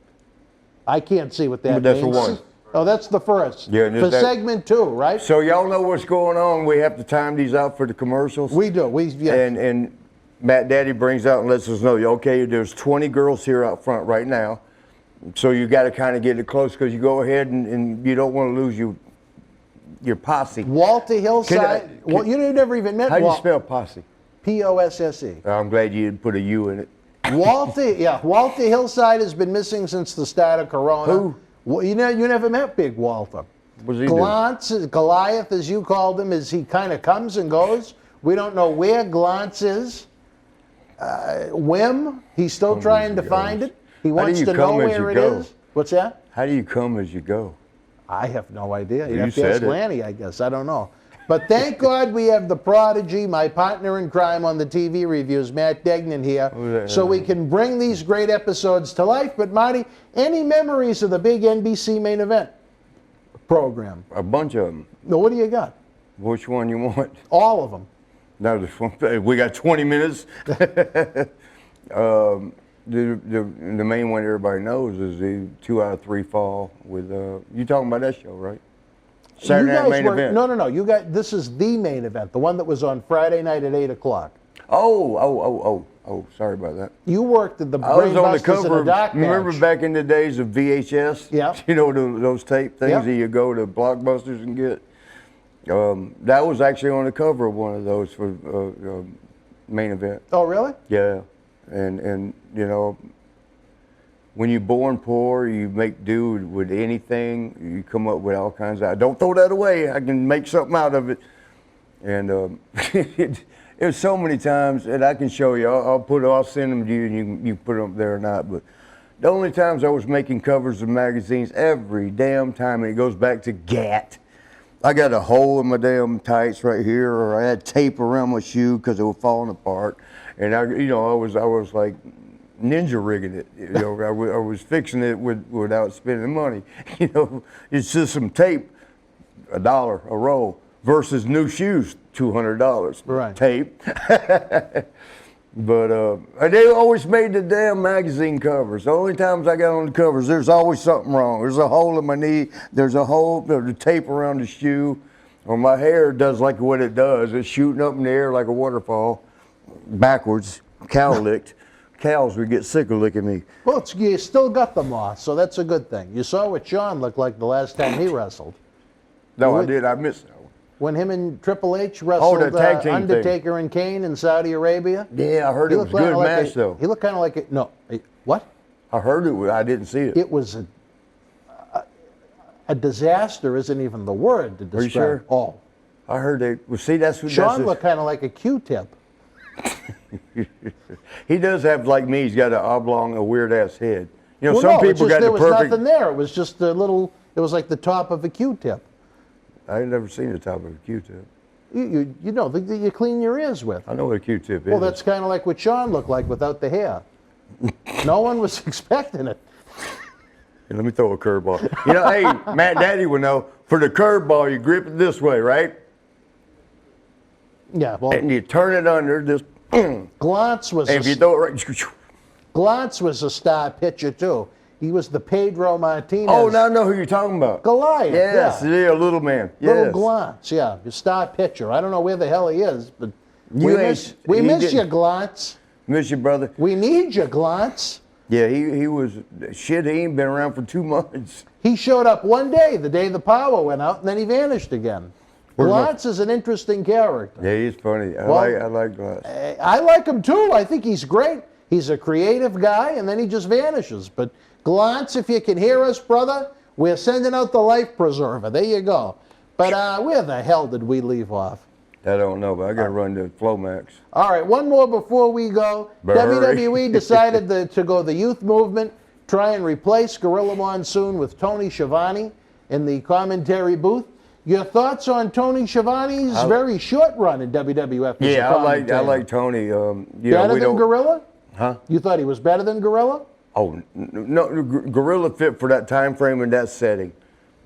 S1: I can't see what that
S2: That's the
S1: means.
S2: one.
S1: Oh, that's the first.
S2: Yeah, and
S1: for
S2: that-
S1: segment 2, right?
S2: So y'all know what's going on. We have to time these out for the commercials.
S1: We do.
S2: And Matt Daddy brings out and lets us know, okay, there's 20 girls here out front right now. So you got to kind of get it close because you go ahead and you don't want to lose your posse.
S1: Walter Hillside. Well, you never even met
S2: How do you
S1: Walt.
S2: spell posse?
S1: P-O-S-S-E.
S2: I'm glad you didn't put a U in it.
S1: Walter Hillside has been missing since the start of Corona.
S2: Who?
S1: Well, you never met Big Walter.
S2: What's he do?
S1: Goliath, as you called him, he kind of comes and goes. We don't know where Glantz is. Wim, he's still trying to find it. He wants to know where it is. What's that?
S2: How do you come as you go?
S1: I have no idea. You
S2: You
S1: have to ask
S2: said it.
S1: Lanny, I guess. I don't know. But thank God we have the prodigy, my partner in crime on the TV reviews, Matt Degnan here, so we can bring these great episodes to life. But Marty, any memories of the big NBC main event program?
S2: A bunch of them.
S1: No, what do you got?
S2: Which one you want?
S1: All of them.
S2: No, we got 20 minutes. The main one everybody knows is the 2 out of 3 fall with you talking about that show, right? Saturday Night Main Event.
S1: No. You got this is the main event, the one that was on Friday night at 8 o'clock.
S2: Oh, sorry about that.
S1: You worked at the
S2: I was on the
S1: Brainbusters
S2: cover.
S1: in a dock
S2: Remember
S1: match.
S2: back in the days of VHS?
S1: Yeah.
S2: You know those tape things
S1: Yeah.
S2: that you go to Blockbusters and get. That was actually on the cover of one of those for main event.
S1: Oh, really?
S2: Yeah, and you know, when you're born poor, you make do with anything. You come up with all kinds of. Don't throw that away. I can make something out of it. And it was so many times, and I can show you. I'll send them to you, and you can put them up there or not. But the only times I was making covers of magazines every damn time, and it goes back to GAT. I got a hole in my damn tights right here, or I had tape around my shoe because it was falling apart, and I was like ninja rigging it. You know, I was fixing it without spending money. You know, it's just some tape, $1 a roll, versus new shoes, $200.
S1: Right.
S2: Tape. But they always made the damn magazine covers. The only times I got on the covers, there's always something wrong. There's a hole in my knee. There's a hole, there's tape around the shoe. Or my hair does like what it does. It's shooting up in the air like a waterfall, backwards, cow licked. Cows would get sick of licking me.
S1: Well, you still got the moth, so that's a good thing. You saw what Sean looked like the last time he wrestled.
S2: No, I did. I missed that one.
S1: When him and Triple H wrestled
S2: the tag team
S1: Undertaker and Kane in Saudi Arabia.
S2: Yeah, I heard it was a good match, though.
S1: He looked kind of like it. No, what?
S2: I heard it. I didn't see it.
S1: It was a disaster. Isn't even the word to describe.
S2: Are you sure?
S1: Oh,
S2: I heard they. Well, see, that's what.
S1: Sean looked kind of like a Q-tip.
S2: He does have, like me. He's got an oblong, a weird ass head. You know,
S1: Well,
S2: some
S1: no,
S2: people got
S1: there
S2: the
S1: was
S2: perfect.
S1: nothing there. It was just a little. It was like the top of a Q-tip.
S2: I ain't never seen the top of a Q-tip.
S1: You know, that you clean your ears with.
S2: I know what a Q-tip is.
S1: Well, that's kind of like what Sean looked like without the hair. No one was expecting it.
S2: And let me throw a curveball. You know, hey, Matt Daddy would know, for the curveball, you grip it this way, right?
S1: Yeah, well,
S2: And you turn it under this.
S1: Glantz was
S2: And if you throw it right.
S1: Glantz was a star pitcher too. He was the Pedro Martinez.
S2: Oh, now I know who you're talking about.
S1: Goliath.
S2: Yes,
S1: yeah.
S2: little man. Yes.
S1: Little Glantz, yeah, your star pitcher. I don't know where the hell he is, but
S2: You
S1: we
S2: ain't-
S1: miss you,
S2: didn't-
S1: Glantz.
S2: Miss you, brother.
S1: We need you, Glantz.
S2: Yeah, he was, shit, he ain't been around for 2 months.
S1: He showed up one day, the day the power went out, and then he vanished again.
S2: Where's my-
S1: Glantz is an interesting character.
S2: Yeah, he's funny. I
S1: Well,
S2: like Glass.
S1: I like him too. I think he's great. He's a creative guy, and then he just vanishes. But Glantz, if you can hear us, brother, we're sending out the life preserver. There you go. But where the hell did we leave off?
S2: I don't know, but I got to run to Flomax.
S1: All right, one more before we go.
S2: Hurry.
S1: WWE decided to go the youth movement, try and replace Gorilla Monsoon with Tony Schiavone in the commentary booth. Your thoughts on Tony Schiavone's very short run in WWF? as a
S2: Yeah, I
S1: commentator?
S2: like Tony. You know,
S1: Better
S2: we
S1: than
S2: don't-
S1: Gorilla?
S2: Huh?
S1: You thought he was better than Gorilla?
S2: Oh, no, Gorilla fit for that time frame and that setting.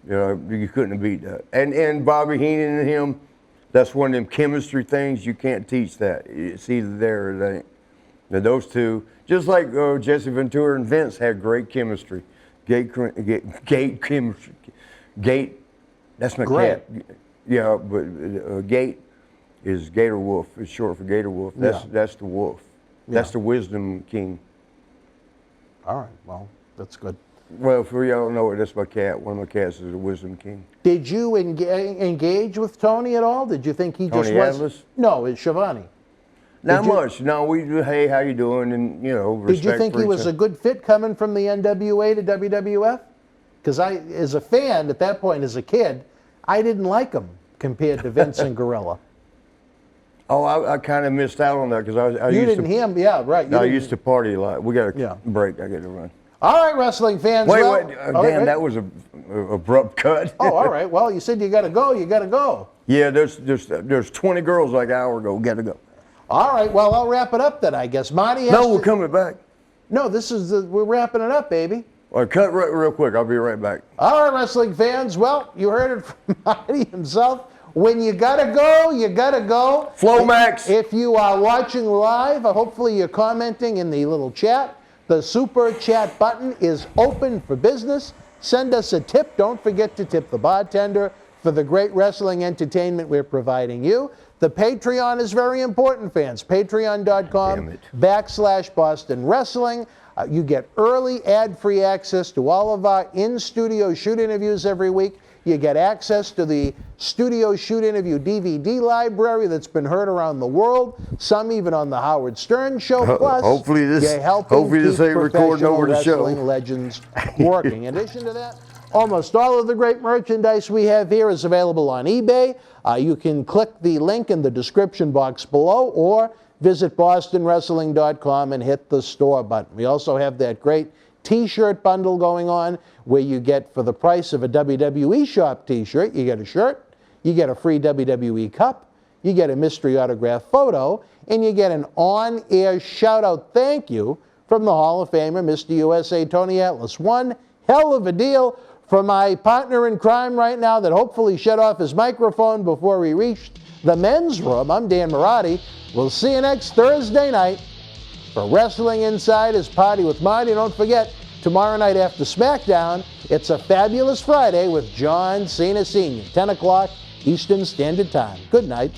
S2: You know, you couldn't have beat that. And Bobby Heenan and him, that's one of them chemistry things. You can't teach that. It's either there or it ain't. Now, those two, just like Jesse Ventura and Vince had great chemistry. Gate chemistry. Gate, that's my
S1: Great.
S2: cat. Yeah, but Gate is Gator Wolf. It's short for Gator Wolf. That's the wolf. That's
S1: Yeah.
S2: the wisdom king.
S1: All right, well, that's good.
S2: Well, for y'all don't know it, that's my cat. One of my cats is a wisdom king.
S1: Did you engage with Tony at all? Did you think he just
S2: Tony
S1: was?
S2: Atlas?
S1: No, it's Schiavone.
S2: Not
S1: you-
S2: much. No, we do, hey, how you doing? And, you know, respect
S1: Did you think
S2: for
S1: he
S2: each
S1: was a
S2: other.
S1: good fit coming from the NWA to WWF? Because I, as a fan at that point, as a kid, I didn't like him compared to Vince and Gorilla.
S2: Oh, I kind of missed out on that because I
S1: You
S2: used
S1: didn't
S2: to.
S1: hear him? Yeah, right. You
S2: I
S1: didn't-
S2: used to party a lot. We got a
S1: Yeah.
S2: break. I got to run.
S1: All right, wrestling fans.
S2: Wait,
S1: well, all right,
S2: damn, that was a abrupt cut.
S1: Oh, all right. Well, you said you got to go. You got to go.
S2: Yeah, there's 20 girls like an hour ago. Got to go.
S1: All right. Well, I'll wrap it up then, I guess. Marty has
S2: No,
S1: to-
S2: we're coming back.
S1: No, we're wrapping it up, baby.
S2: All right, cut real quick. I'll be right back.
S1: All right, wrestling fans. Well, you heard it from Marty himself. When you gotta go, you gotta go.
S2: Flomax.
S1: If you are watching live, hopefully you're commenting in the little chat. The super chat button is open for business. Send us a tip. Don't forget to tip the bartender for the great wrestling entertainment we're providing you. The Patreon is very important, fans. Patreon.com/Boston Wrestling. You get early ad-free access to all of our in-studio shoot interviews every week. You get access to the studio shoot interview DVD library that's been heard around the world, some even on the Howard Stern Show. Plus,
S2: hopefully this
S1: you're helping
S2: ain't
S1: keep
S2: recording over the show.
S1: wrestling legends working. In addition to that, almost all of the great merchandise we have here is available on eBay. You can click the link in the description box below or visit bostonwrestling.com and hit the store button. We also have that great T-shirt bundle going on where you get, for the price of a WWE shop T-shirt, you get a shirt, you get a free WWE cup, you get a mystery autograph photo, and you get an on-air shout-out thank you from the Hall of Famer, Mr. USA Tony Atlas. One hell of a deal for my partner in crime right now that hopefully shut off his microphone before we reached the men's room. I'm Dan Marotti. We'll see you next Thursday night for Wrestling Insider's Party with Marty. Don't forget, tomorrow night after SmackDown, it's a fabulous Friday with John Cena Sr., 10 o'clock Eastern Standard Time. Good night.